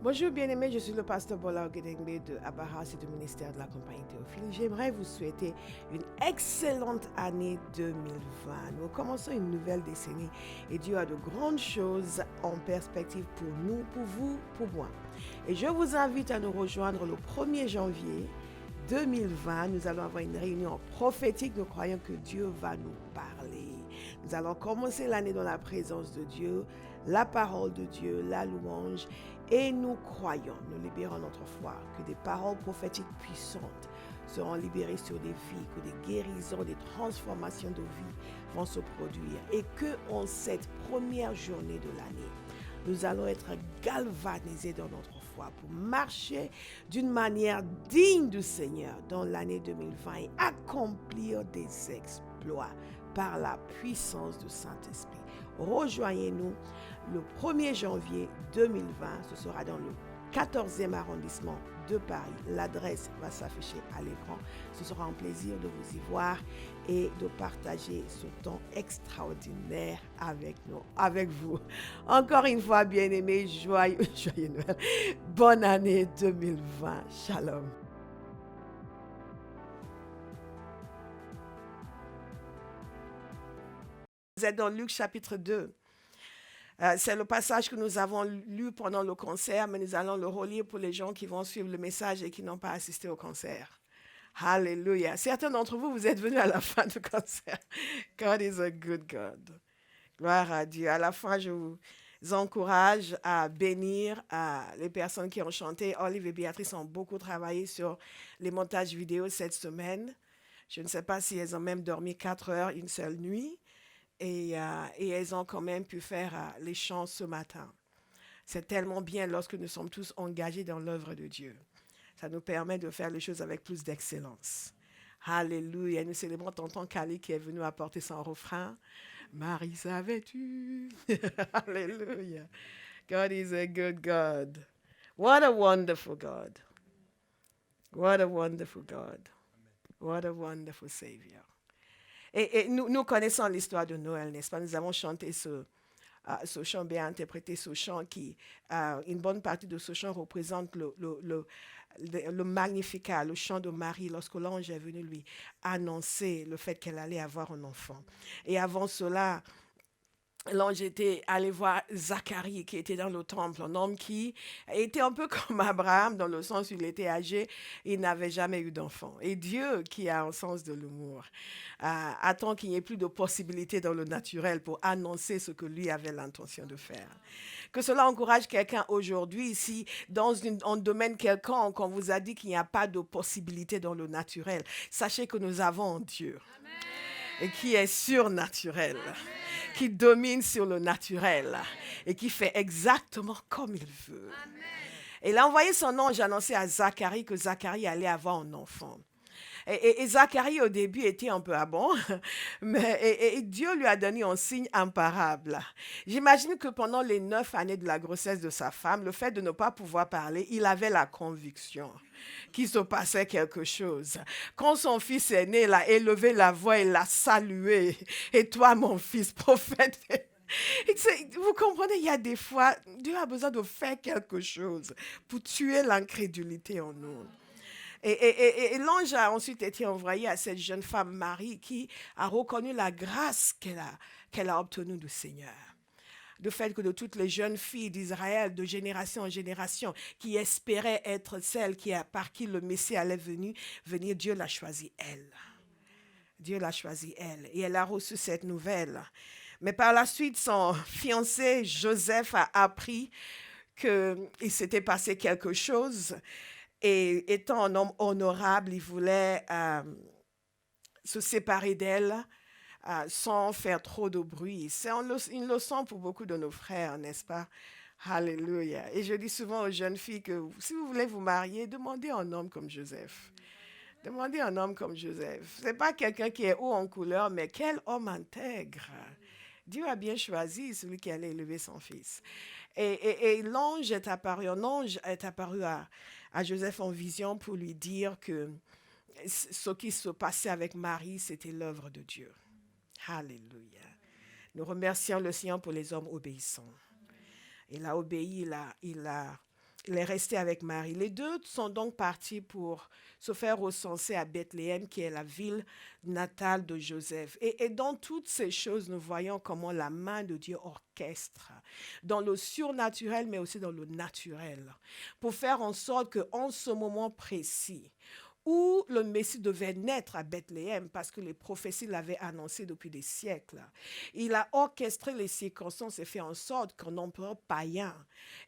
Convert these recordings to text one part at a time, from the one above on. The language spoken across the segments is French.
Bonjour bien-aimés, je suis le pasteur Bola Ogedengbe de Abaras et du ministère de la Compagnie Théophile. J'aimerais vous souhaiter une excellente année 2020. Nous commençons une nouvelle décennie et Dieu a de grandes choses en perspective pour nous, pour vous, pour moi. Et je vous invite à nous rejoindre le 1er janvier 2020. Nous allons avoir une réunion prophétique. Nous croyons que Dieu va nous parler. Nous allons commencer l'année dans la présence de Dieu, la parole de Dieu, la louange. Et nous croyons, nous libérons notre foi, que des paroles prophétiques puissantes seront libérées sur des vies, que des guérisons, des transformations de vie vont se produire. Et que en cette première journée de l'année, nous allons être galvanisés dans notre foi pour marcher d'une manière digne du Seigneur dans l'année 2020 et accomplir des exploits par la puissance du Saint-Esprit. Rejoignez-nous le 1er janvier 2020. Ce sera dans le 14e arrondissement de Paris. L'adresse va s'afficher à l'écran. Ce sera un plaisir de vous y voir et de partager ce temps extraordinaire avec nous, avec vous. Encore une fois, bien-aimés, joyeux Noël. Bonne année 2020. Shalom. Vous êtes dans Luc chapitre 2. C'est le passage que nous avons lu pendant le concert, mais nous allons le relire pour les gens qui vont suivre le message et qui n'ont pas assisté au concert. Alléluia. Certains d'entre vous, vous êtes venus à la fin du concert. God is a good God. Gloire à Dieu. À la fin, je vous encourage à bénir les personnes qui ont chanté. Olive et Béatrice ont beaucoup travaillé sur les montages vidéo cette semaine. Je ne sais pas si elles ont même dormi 4 heures une seule nuit. Et elles ont quand même pu faire les chants ce matin. C'est tellement bien lorsque nous sommes tous engagés dans l'œuvre de Dieu. Ça nous permet de faire les choses avec plus d'excellence. Alléluia. Nous célébrons tonton Kali qui est venu apporter son refrain. Marie, savais-tu? Alléluia. God is a good God. What a wonderful God. What a wonderful God. What a wonderful Savior. Et nous connaissons l'histoire de Noël, n'est-ce pas? Nous avons chanté ce chant, bien interprété ce chant qui, une bonne partie de ce chant représente le Magnificat, le chant de Marie, lorsque l'ange est venu lui annoncer le fait qu'elle allait avoir un enfant. Et avant cela, l'ange était allé voir Zacharie qui était dans le temple, un homme qui était un peu comme Abraham dans le sens où il était âgé, il n'avait jamais eu d'enfant. Et Dieu, qui a un sens de l'humour, attend qu'il n'y ait plus de possibilités dans le naturel pour annoncer ce que lui avait l'intention de faire. Que cela encourage quelqu'un aujourd'hui, si dans un domaine quelconque, on vous a dit qu'il n'y a pas de possibilités dans le naturel, sachez que nous avons un Dieu. Et qui est surnaturel, qui domine sur le naturel et qui fait exactement comme il veut. Et il a envoyé son ange annoncer à Zacharie que Zacharie allait avoir un enfant. Et Zacharie, au début, était un peu bon, mais et Dieu lui a donné un signe imparable. J'imagine que pendant les 9 années de la grossesse de sa femme, le fait de ne pas pouvoir parler, il avait la conviction qu'il se passait quelque chose. Quand son fils est né, il a élevé la voix, il l'a salué. Et toi, mon fils, prophète, vous comprenez, il y a des fois, Dieu a besoin de faire quelque chose pour tuer l'incrédulité en nous. Et l'ange a ensuite été envoyé à cette jeune femme Marie qui a reconnu la grâce qu'elle a obtenue du Seigneur. Le fait que de toutes les jeunes filles d'Israël, de génération en génération, qui espéraient être celles par qui le Messie allait venir, Dieu l'a choisie elle. Dieu l'a choisie elle. Et elle a reçu cette nouvelle. Mais par la suite, son fiancé Joseph a appris qu'il s'était passé quelque chose. Et étant un homme honorable, il voulait se séparer d'elle sans faire trop de bruit. C'est une leçon pour beaucoup de nos frères, n'est-ce pas? Alléluia. Et je dis souvent aux jeunes filles que si vous voulez vous marier, demandez un homme comme Joseph. Demandez un homme comme Joseph. Ce n'est pas quelqu'un qui est haut en couleur, mais quel homme intègre. Dieu a bien choisi celui qui allait élever son fils. Et l'ange est apparu, un ange est apparu à Joseph en vision pour lui dire que ce qui se passait avec Marie, c'était l'œuvre de Dieu. Alléluia. Nous remercions le Seigneur pour les hommes obéissants. Il a obéi, il a il est resté avec Marie. Les deux sont donc partis pour se faire recenser à Bethléem, qui est la ville natale de Joseph. Et dans toutes ces choses, nous voyons comment la main de Dieu orchestre, dans le surnaturel, mais aussi dans le naturel, pour faire en sorte qu'en ce moment précis, où le Messie devait naître à Bethléem, parce que les prophéties l'avaient annoncé depuis des siècles. Il a orchestré les circonstances et fait en sorte qu'un empereur païen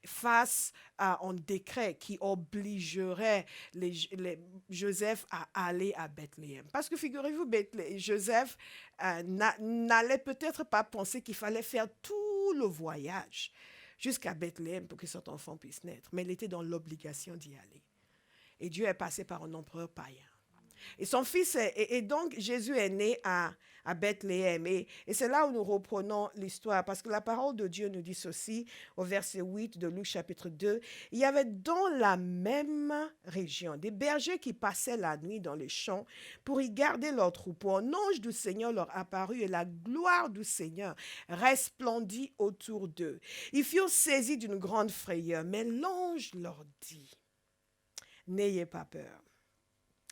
fasse un décret qui obligerait Joseph à aller à Bethléem. Parce que figurez-vous, Joseph n'allait peut-être pas penser qu'il fallait faire tout le voyage jusqu'à Bethléem pour que cet enfant puisse naître, mais il était dans l'obligation d'y aller. Et Dieu est passé par un empereur païen. Et son fils, et donc Jésus est né à Bethléem. Et c'est là où nous reprenons l'histoire, parce que la parole de Dieu nous dit ceci, au verset 8 de Luc chapitre 2. Il y avait dans la même région des bergers qui passaient la nuit dans les champs pour y garder leurs troupeaux. Un ange du Seigneur leur apparut et la gloire du Seigneur resplendit autour d'eux. Ils furent saisis d'une grande frayeur, mais l'ange leur dit: n'ayez pas peur,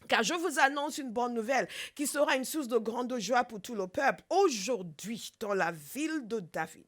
car je vous annonce une bonne nouvelle qui sera une source de grande joie pour tout le peuple. Aujourd'hui, dans la ville de David,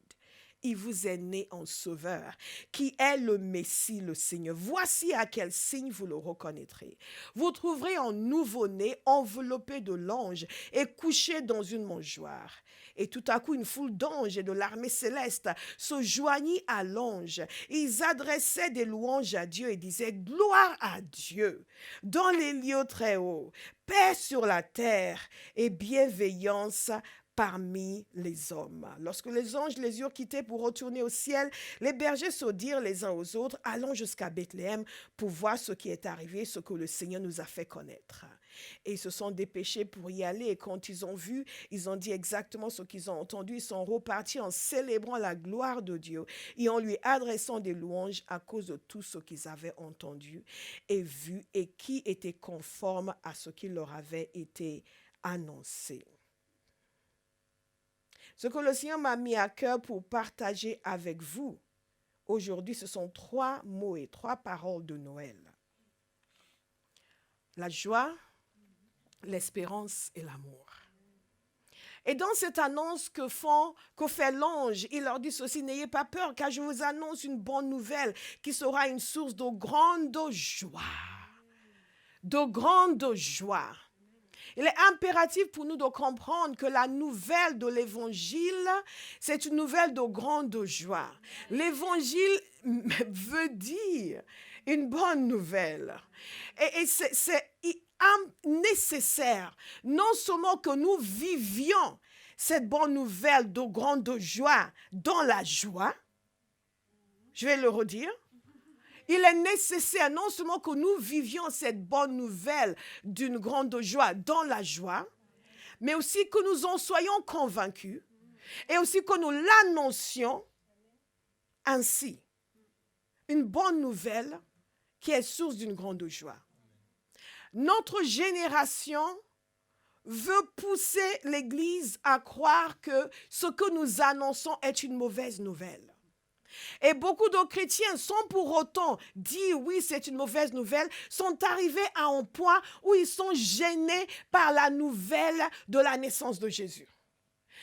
il vous est né un sauveur, qui est le Messie, le Seigneur. Voici à quel signe vous le reconnaîtrez. Vous trouverez un nouveau-né enveloppé de l'ange et couché dans une mangeoire. Et tout à coup, une foule d'anges et de l'armée céleste se joignit à l'ange. Ils adressaient des louanges à Dieu et disaient: gloire à Dieu dans les lieux très hauts, paix sur la terre et bienveillance parmi les hommes. Lorsque les anges les eurent quittés pour retourner au ciel, les bergers se dirent les uns aux autres: allons jusqu'à Bethléem pour voir ce qui est arrivé, ce que le Seigneur nous a fait connaître. Et ils se sont dépêchés pour y aller, et quand ils ont vu, ils ont dit exactement ce qu'ils ont entendu. Ils sont repartis en célébrant la gloire de Dieu et en lui adressant des louanges à cause de tout ce qu'ils avaient entendu et vu et qui était conforme à ce qui leur avait été annoncé. Ce que le Seigneur m'a mis à cœur pour partager avec vous aujourd'hui, ce sont 3 mots et 3 paroles de Noël. La joie, l'espérance et l'amour. Et dans cette annonce que fait l'ange, il leur dit ceci: n'ayez pas peur, car je vous annonce une bonne nouvelle qui sera une source de grande joie. De grande joie. Il est impératif pour nous de comprendre que la nouvelle de l'Évangile, c'est une nouvelle de grande joie. L'Évangile veut dire une bonne nouvelle. Et c'est nécessaire, non seulement que nous vivions cette bonne nouvelle de grande joie dans la joie, je vais le redire, il est nécessaire non seulement que nous vivions cette bonne nouvelle d'une grande joie dans la joie, mais aussi que nous en soyons convaincus et aussi que nous l'annoncions ainsi. Une bonne nouvelle qui est source d'une grande joie. Notre génération veut pousser l'Église à croire que ce que nous annonçons est une mauvaise nouvelle. Et beaucoup de chrétiens, sans pour autant dire oui, c'est une mauvaise nouvelle, sont arrivés à un point où ils sont gênés par la nouvelle de la naissance de Jésus.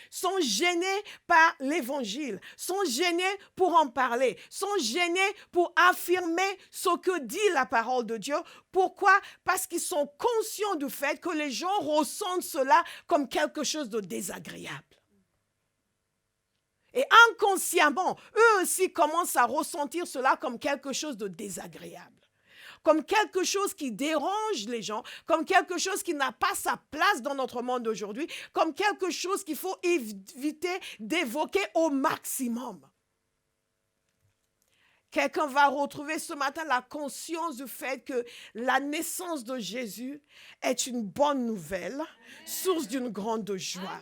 Sont gênés par l'Évangile, sont gênés pour en parler, sont gênés pour affirmer ce que dit la parole de Dieu. Pourquoi? Parce qu'ils sont conscients du fait que les gens ressentent cela comme quelque chose de désagréable. Et inconsciemment, eux aussi commencent à ressentir cela comme quelque chose de désagréable, comme quelque chose qui dérange les gens, comme quelque chose qui n'a pas sa place dans notre monde d'aujourd'hui, comme quelque chose qu'il faut éviter d'évoquer au maximum. Quelqu'un va retrouver ce matin la conscience du fait que la naissance de Jésus est une bonne nouvelle, source d'une grande joie.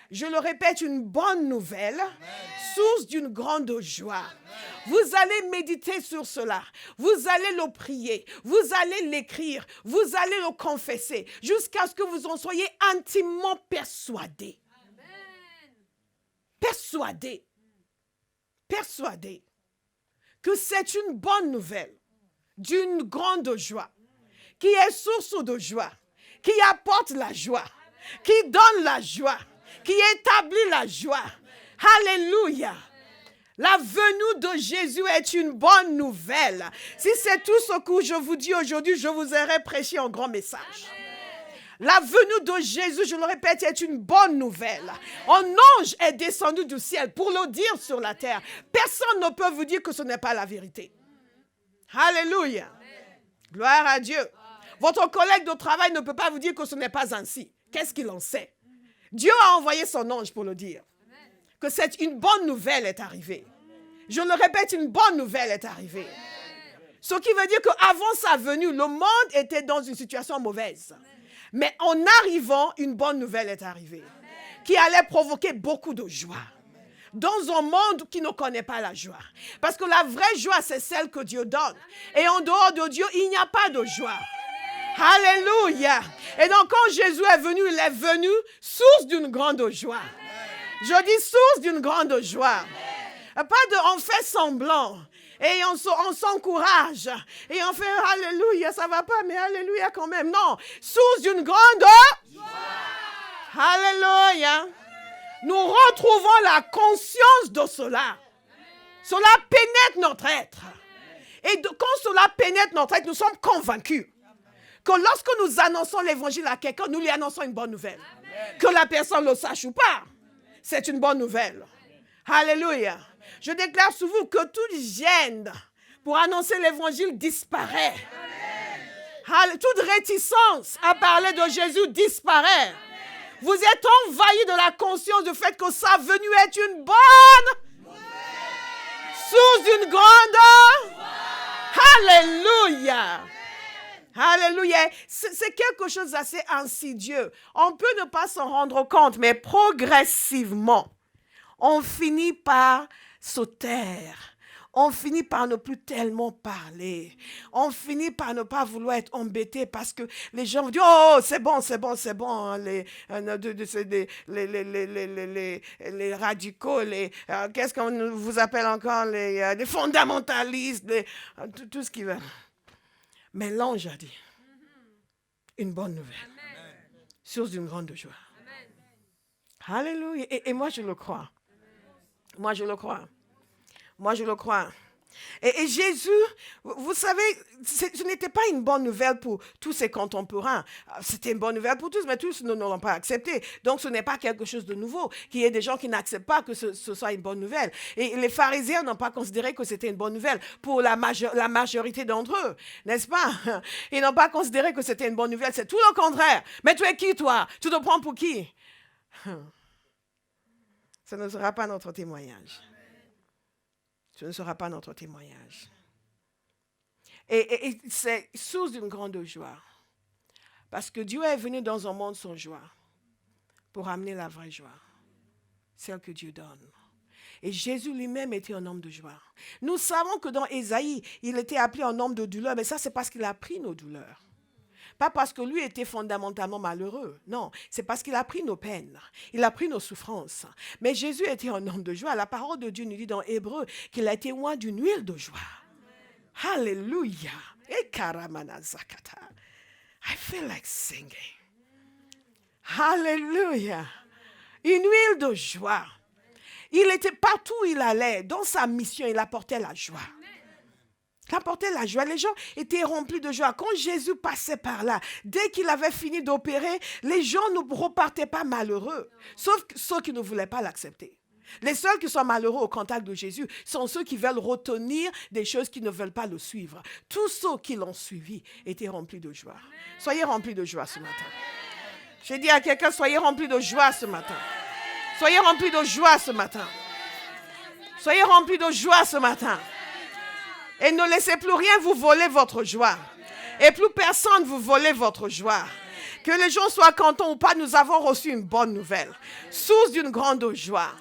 Je le répète, une bonne nouvelle, source d'une grande joie. Vous allez méditer sur cela. Vous allez le prier. Vous allez l'écrire. Vous allez le confesser jusqu'à ce que vous en soyez intimement persuadés. Persuadés. Persuadés que c'est une bonne nouvelle d'une grande joie, qui est source de joie, qui apporte la joie, qui donne la joie, qui établit la joie. Alléluia. La venue de Jésus est une bonne nouvelle. Si c'est tout ce que je vous dis aujourd'hui, je vous aurais prêché un grand message. La venue de Jésus, je le répète, est une bonne nouvelle. Un ange est descendu du ciel pour le dire sur la terre. Personne ne peut vous dire que ce n'est pas la vérité. Alléluia. Gloire à Dieu. Votre collègue de travail ne peut pas vous dire que ce n'est pas ainsi. Qu'est-ce qu'il en sait? Dieu a envoyé son ange pour le dire. Que c'est une bonne nouvelle est arrivée. Je le répète, une bonne nouvelle est arrivée. Ce qui veut dire qu'avant sa venue, le monde était dans une situation mauvaise. Mais en arrivant, une bonne nouvelle est arrivée. Qui allait provoquer beaucoup de joie. Dans un monde qui ne connaît pas la joie. Parce que la vraie joie, c'est celle que Dieu donne. Et en dehors de Dieu, il n'y a pas de joie. Alléluia. Et donc, quand Jésus est venu, il est venu source d'une grande joie. Je dis source d'une grande joie. Pas de on fait semblant. Et on s'encourage. Et on fait alléluia, ça va pas, mais alléluia quand même. Non, source d'une grande joie. Alléluia. Nous retrouvons la conscience de cela. Cela pénètre notre être. Et quand cela pénètre notre être, nous sommes convaincus que lorsque nous annonçons l'évangile à quelqu'un, nous lui annonçons une bonne nouvelle. Amen. Que la personne le sache ou pas, c'est une bonne nouvelle. Alléluia. Je déclare sur vous que toute gêne pour annoncer l'évangile disparaît. Toute réticence à parler de Jésus disparaît. Amen. Vous êtes envahis de la conscience du fait que sa venue est une bonne source d'une grande. Alléluia. Alléluia. C'est quelque chose d'assez insidieux. On peut ne pas s'en rendre compte, mais progressivement, on finit par se taire. On finit par ne plus tellement parler. On finit par ne pas vouloir être embêté parce que les gens vont dire « Oh, c'est bon. Hein, les radicaux, qu'est-ce qu'on vous appelle encore? Les fondamentalistes, tout ce qu'ils veulent. » Mais l'ange a dit, une bonne nouvelle, Amen. Source d'une grande joie. Amen. Alléluia. Et moi, je le crois. Moi, je le crois. Et Jésus, vous savez, ce n'était pas une bonne nouvelle pour tous ses contemporains. C'était une bonne nouvelle pour tous, mais tous ne l'ont pas accepté. Donc, ce n'est pas quelque chose de nouveau. Qu'il y ait des gens qui n'acceptent pas que ce soit une bonne nouvelle. Et les pharisiens n'ont pas considéré que c'était une bonne nouvelle pour la majorité d'entre eux, n'est-ce pas? Ils n'ont pas considéré que c'était une bonne nouvelle. C'est tout le contraire. Mais tu es qui, toi? Tu te prends pour qui? Ce ne sera pas notre témoignage. Ce ne sera pas notre témoignage. Et c'est source d'une grande joie. Parce que Dieu est venu dans un monde sans joie pour amener la vraie joie. Celle que Dieu donne. Et Jésus lui-même était un homme de joie. Nous savons que dans Ésaïe, il était appelé un homme de douleur, mais ça c'est parce qu'il a pris nos douleurs. Pas parce que lui était fondamentalement malheureux. Non, c'est parce qu'il a pris nos peines. Il a pris nos souffrances. Mais Jésus était un homme de joie. La parole de Dieu nous dit dans Hébreu qu'il a été oint d'une huile de joie. Amen. Alléluia. Et karamana zakata. I feel like singing. Alléluia. Une huile de joie. Il était partout où il allait. Dans sa mission, il apportait la joie. Il apportait la joie. Les gens étaient remplis de joie. Quand Jésus passait par là, dès qu'il avait fini d'opérer, les gens ne repartaient pas malheureux. Sauf ceux qui ne voulaient pas l'accepter. Les seuls qui sont malheureux au contact de Jésus sont ceux qui veulent retenir des choses qui ne veulent pas le suivre. Tous ceux qui l'ont suivi étaient remplis de joie. Soyez remplis de joie ce matin. J'ai dit à quelqu'un, soyez remplis de joie ce matin. Soyez remplis de joie ce matin. Soyez remplis de joie ce matin. Et ne laissez plus rien vous voler votre joie. Et plus personne vous voler votre joie. Que les gens soient contents ou pas, nous avons reçu une bonne nouvelle. Source d'une grande joie.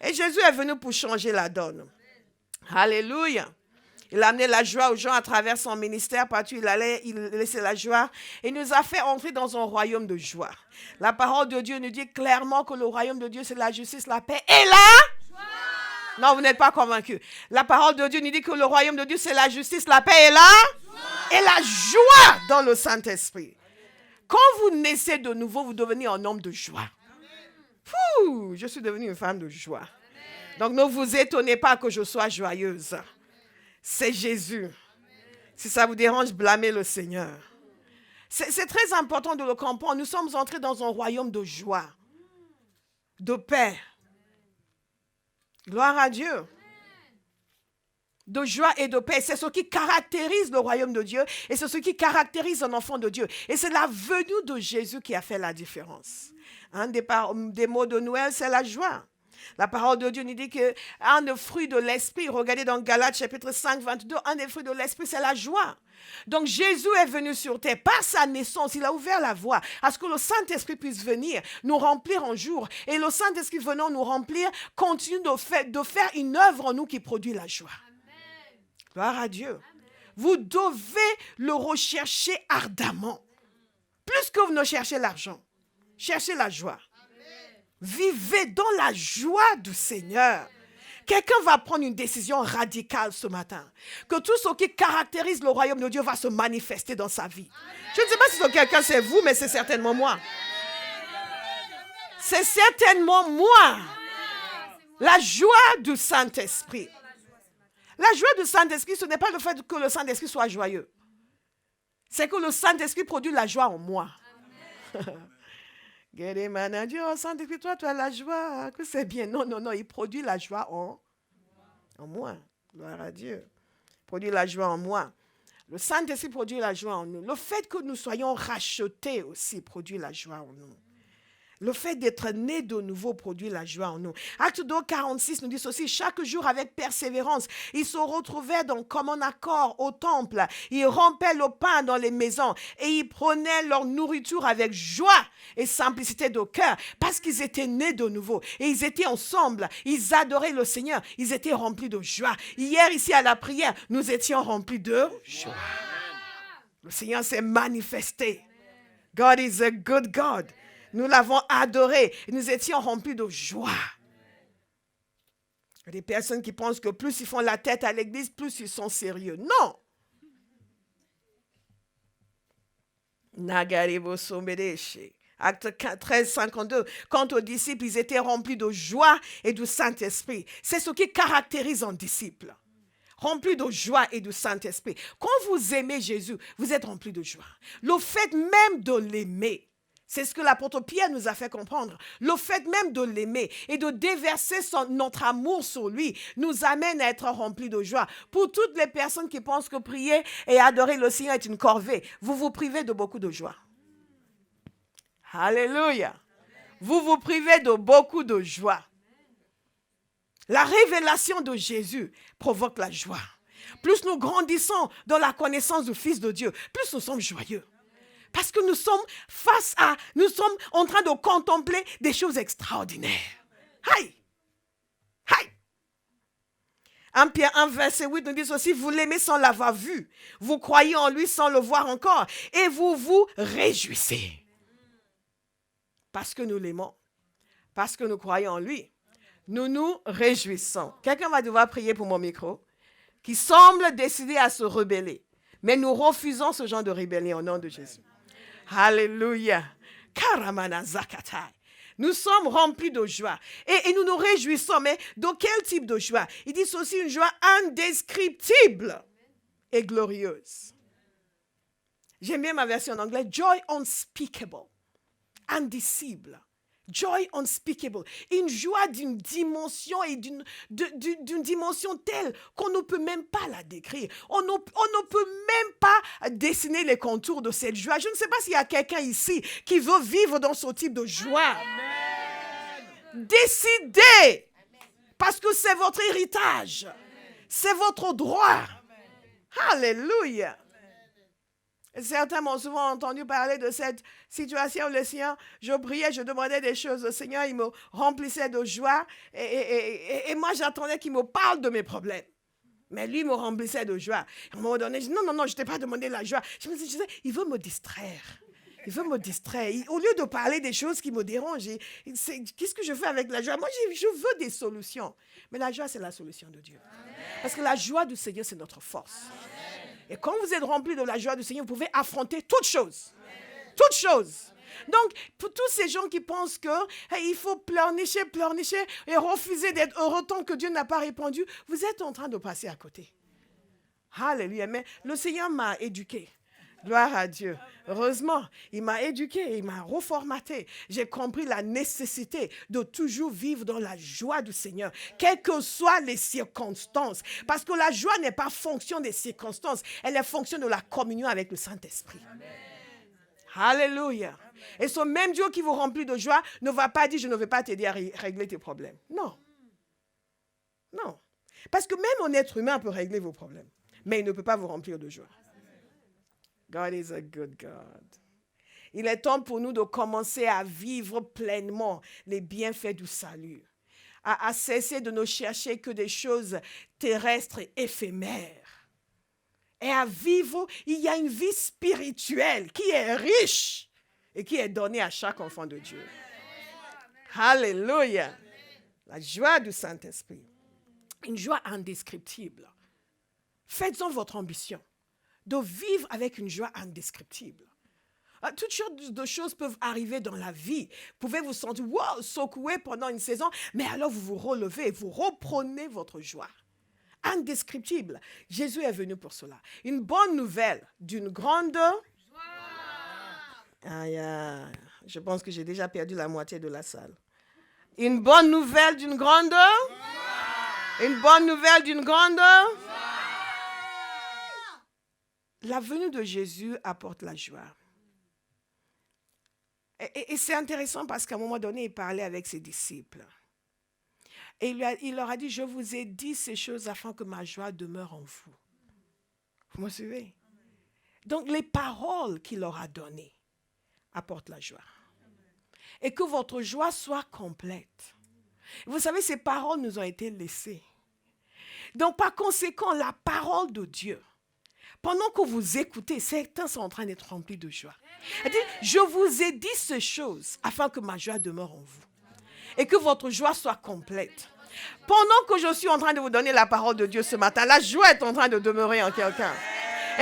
Et Jésus est venu pour changer la donne. Alléluia. Il a amené la joie aux gens à travers son ministère. Partout il allait, il laissait la joie. Et nous a fait entrer dans un royaume de joie. La parole de Dieu nous dit clairement que le royaume de Dieu, c'est la justice, la paix et la joie. Non, vous n'êtes pas convaincus. La parole de Dieu nous dit que le royaume de Dieu, c'est la justice, la paix et la joie dans le Saint-Esprit. Quand vous naissez de nouveau, vous devenez un homme de joie. Fou, je suis devenue une femme de joie. Donc ne vous étonnez pas que je sois joyeuse. C'est Jésus. Si ça vous dérange, blâmez le Seigneur. C'est très important de le comprendre. Nous sommes entrés dans un royaume de joie, de paix. Gloire à Dieu. De joie et de paix. C'est ce qui caractérise le royaume de Dieu et c'est ce qui caractérise un enfant de Dieu. Et c'est la venue de Jésus qui a fait la différence. Un des mots de Noël, c'est la joie. La parole de Dieu nous dit qu'un des fruits de l'esprit, regardez dans Galates chapitre 5, 22, un des fruits de l'esprit, c'est la joie. Donc Jésus est venu sur terre par sa naissance, il a ouvert la voie à ce que le Saint-Esprit puisse venir nous remplir un jour. Et le Saint-Esprit venant nous remplir, continue de faire une œuvre en nous qui produit la joie. Amen. Gloire à Dieu. Amen. Vous devez le rechercher ardemment. Plus que vous ne cherchez l'argent, cherchez la joie. Vivez dans la joie du Seigneur. Quelqu'un va prendre une décision radicale ce matin. Que tout ce qui caractérise le royaume de Dieu va se manifester dans sa vie. Je ne sais pas si c'est quelqu'un, c'est vous, mais c'est certainement moi. C'est certainement moi. La joie du Saint-Esprit. La joie du Saint-Esprit, ce n'est pas le fait que le Saint-Esprit soit joyeux. C'est que le Saint-Esprit produit la joie en moi. Dieu, oh Saint-Esprit, toi, tu as la joie, que c'est bien. Non, il produit la joie en moi. Gloire à Dieu. Il produit la joie en moi. Le Saint-Esprit produit la joie en nous. Le fait que nous soyons rachetés aussi produit la joie en nous. Le fait d'être né de nouveau produit la joie en nous. Acte 2, 46 nous dit ceci, chaque jour avec persévérance, ils se retrouvaient dans commun accord au temple. Ils rompaient le pain dans les maisons et ils prenaient leur nourriture avec joie et simplicité de cœur parce qu'ils étaient nés de nouveau. Et ils étaient ensemble, ils adoraient le Seigneur, ils étaient remplis de joie. Hier, ici à la prière, nous étions remplis de joie. Le Seigneur s'est manifesté. God is a good God. Nous l'avons adoré. Nous étions remplis de joie. Il y a des personnes qui pensent que plus ils font la tête à l'église, plus ils sont sérieux. Non. Acte 13, 52. Quant aux disciples, ils étaient remplis de joie et du Saint-Esprit. C'est ce qui caractérise un disciple. Rempli de joie et du Saint-Esprit. Quand vous aimez Jésus, vous êtes rempli de joie. Le fait même de l'aimer, c'est ce que l'apôtre Pierre nous a fait comprendre. Le fait même de l'aimer et de déverser notre amour sur lui nous amène à être remplis de joie. Pour toutes les personnes qui pensent que prier et adorer le Seigneur est une corvée, vous vous privez de beaucoup de joie. Alléluia. Vous vous privez de beaucoup de joie. La révélation de Jésus provoque la joie. Plus nous grandissons dans la connaissance du Fils de Dieu, plus nous sommes joyeux. Parce que nous sommes en train de contempler des choses extraordinaires. Aïe! Aïe! 1 Pierre 1, verset 8 nous dit aussi, vous l'aimez sans l'avoir vu. Vous croyez en lui sans le voir encore. Et vous vous réjouissez. Parce que nous l'aimons. Parce que nous croyons en lui. Nous nous réjouissons. Quelqu'un va devoir prier pour mon micro. Qui semble décider à se rebeller. Mais nous refusons ce genre de rébellion au nom de Jésus. Alléluia. Karamana zakatai. Nous sommes remplis de joie. Et nous nous réjouissons. Mais de quel type de joie? Il dit aussi une joie indescriptible et glorieuse. J'aime bien ma version en anglais. Joy unspeakable. Indicible. Joy unspeakable. Une joie d'une dimension et d'une dimension telle qu'on ne peut même pas la décrire. On ne peut même pas dessiner les contours de cette joie. Je ne sais pas s'il y a quelqu'un ici qui veut vivre dans ce type de joie. Amen. Décidez. Parce que c'est votre héritage. Amen. C'est votre droit. Amen. Alléluia. Certains m'ont souvent entendu parler de cette situation où le Seigneur, je priais, je demandais des choses. Le Seigneur, il me remplissait de joie. Et moi, j'attendais qu'il me parle de mes problèmes. Mais lui, il me remplissait de joie. À un moment donné, je dis, non, je ne t'ai pas demandé la joie. Je me disais, il veut me distraire. Il veut me distraire. Au lieu de parler des choses qui me dérangent, qu'est-ce que je fais avec la joie? Moi, je veux des solutions. Mais la joie, c'est la solution de Dieu. Parce que la joie du Seigneur, c'est notre force. Et quand vous êtes rempli de la joie du Seigneur, vous pouvez affronter toutes choses. Toutes choses. Donc, pour tous ces gens qui pensent qu'il faut pleurnicher et refuser d'être heureux tant que Dieu n'a pas répondu, vous êtes en train de passer à côté. Alléluia. Mais le Seigneur m'a éduqué. Gloire à Dieu. Heureusement, il m'a éduqué, il m'a reformaté. J'ai compris la nécessité de toujours vivre dans la joie du Seigneur, quelles que soient les circonstances. Parce que la joie n'est pas fonction des circonstances, elle est fonction de la communion avec le Saint-Esprit. Amen. Alléluia. Et ce même Dieu qui vous remplit de joie ne va pas dire, je ne vais pas t'aider à régler tes problèmes. Non. Non. Parce que même un être humain peut régler vos problèmes, mais il ne peut pas vous remplir de joie. God is a good God. Il est temps pour nous de commencer à vivre pleinement les bienfaits du salut, à cesser de ne chercher que des choses terrestres et éphémères, et à vivre, il y a une vie spirituelle qui est riche et qui est donnée à chaque enfant de Dieu. Alléluia. La joie du Saint-Esprit. Une joie indescriptible. Faites-en votre ambition de vivre avec une joie indescriptible. Toutes sortes de choses peuvent arriver dans la vie. Vous pouvez vous sentir secoué pendant une saison, mais alors vous vous relevez, vous reprenez votre joie. Indescriptible. Jésus est venu pour cela. Une bonne nouvelle d'une grande joie. Je pense que j'ai déjà perdu la moitié de la salle. Une bonne nouvelle d'une grande joie. Une bonne nouvelle d'une grande joie. La venue de Jésus apporte la joie. Et c'est intéressant parce qu'à un moment donné, il parlait avec ses disciples. Et il leur a dit, je vous ai dit ces choses afin que ma joie demeure en vous. Vous me suivez? Donc, les paroles qu'il leur a données apportent la joie. Et que votre joie soit complète. Vous savez, ces paroles nous ont été laissées. Donc, par conséquent, la parole de Dieu, pendant que vous écoutez, certains sont en train d'être remplis de joie. Elle dit, je vous ai dit ces choses afin que ma joie demeure en vous. Et que votre joie soit complète. Pendant que je suis en train de vous donner la parole de Dieu ce matin, la joie est en train de demeurer en quelqu'un.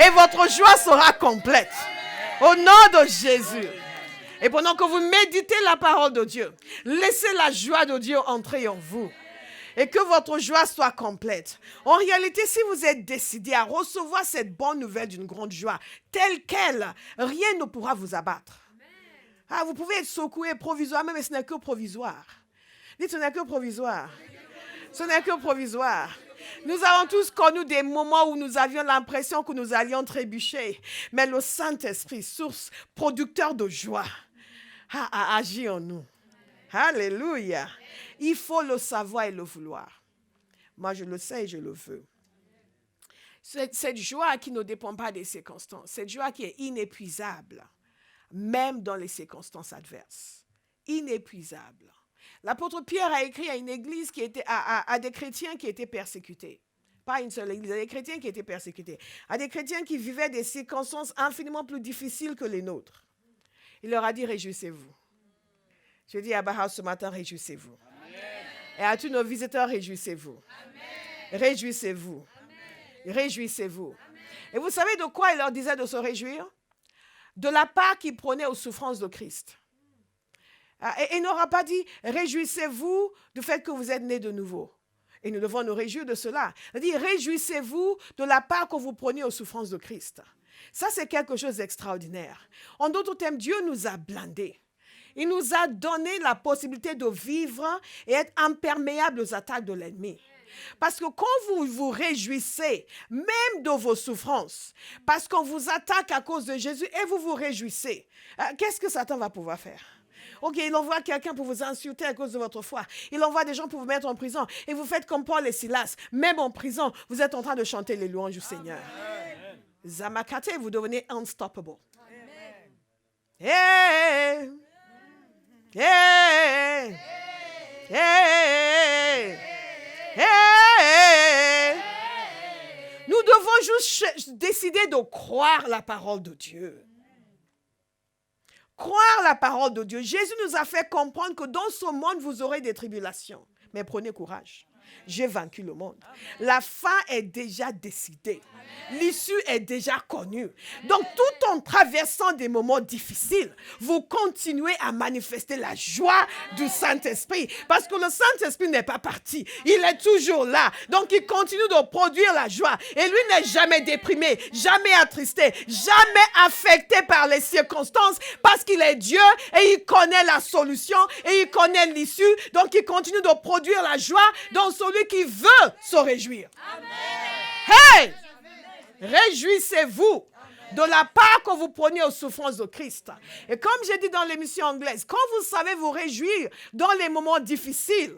Et votre joie sera complète. Au nom de Jésus. Et pendant que vous méditez la parole de Dieu, laissez la joie de Dieu entrer en vous. Et que votre joie soit complète. En réalité, si vous êtes décidé à recevoir cette bonne nouvelle d'une grande joie, telle qu'elle, rien ne pourra vous abattre. Vous pouvez être secoué provisoirement, mais ce n'est que provisoire. Dites, ce n'est que provisoire. Ce n'est que provisoire. Nous avons tous connu des moments où nous avions l'impression que nous allions trébucher. Mais le Saint-Esprit, source producteur de joie, a agi en nous. Alléluia. Il faut le savoir et le vouloir. Moi, je le sais et je le veux. Cette joie qui ne dépend pas des circonstances, cette joie qui est inépuisable, même dans les circonstances adverses. Inépuisable. L'apôtre Pierre a écrit à une église à des chrétiens qui étaient persécutés. Pas une seule église, à des chrétiens qui étaient persécutés. À des chrétiens qui vivaient des circonstances infiniment plus difficiles que les nôtres. Il leur a dit, réjouissez-vous. Je dis à Bahas ce matin, réjouissez-vous. Amen. Et à tous nos visiteurs, réjouissez-vous. Amen. Réjouissez-vous. Amen. Réjouissez-vous. Amen. Et vous savez de quoi il leur disait de se réjouir? De la part qu'ils prenaient aux souffrances de Christ. Et il n'aura pas dit, réjouissez-vous du fait que vous êtes nés de nouveau. Et nous devons nous réjouir de cela. Il dit, réjouissez-vous de la part que vous prenez aux souffrances de Christ. Ça, c'est quelque chose d'extraordinaire. En d'autres termes, Dieu nous a blindés. Il nous a donné la possibilité de vivre et être imperméable aux attaques de l'ennemi. Parce que quand vous vous réjouissez, même de vos souffrances, parce qu'on vous attaque à cause de Jésus et vous vous réjouissez, qu'est-ce que Satan va pouvoir faire? Ok, il envoie quelqu'un pour vous insulter à cause de votre foi. Il envoie des gens pour vous mettre en prison. Et vous faites comme Paul et Silas. Même en prison, vous êtes en train de chanter les louanges du Seigneur. Amen. Zamakate, vous devenez unstoppable. Amen. Hey! Hey! Hey! Hey! Nous devons juste décider de croire la parole de Dieu. Croire la parole de Dieu. Jésus nous a fait comprendre que dans ce monde, vous aurez des tribulations. Mais prenez courage. J'ai vaincu le monde. La fin est déjà décidée. L'issue est déjà connue. Donc, tout en traversant des moments difficiles, vous continuez à manifester la joie du Saint-Esprit. Parce que le Saint-Esprit n'est pas parti. Il est toujours là. Donc, il continue de produire la joie. Et lui n'est jamais déprimé, jamais attristé, jamais affecté par les circonstances parce qu'il est Dieu et il connaît la solution et il connaît l'issue. Donc, il continue de produire la joie dans celui qui veut se réjouir. Amen. Hey! Réjouissez-vous de la part que vous prenez aux souffrances de Christ. Et comme j'ai dit dans l'émission anglaise, quand vous savez vous réjouir dans les moments difficiles,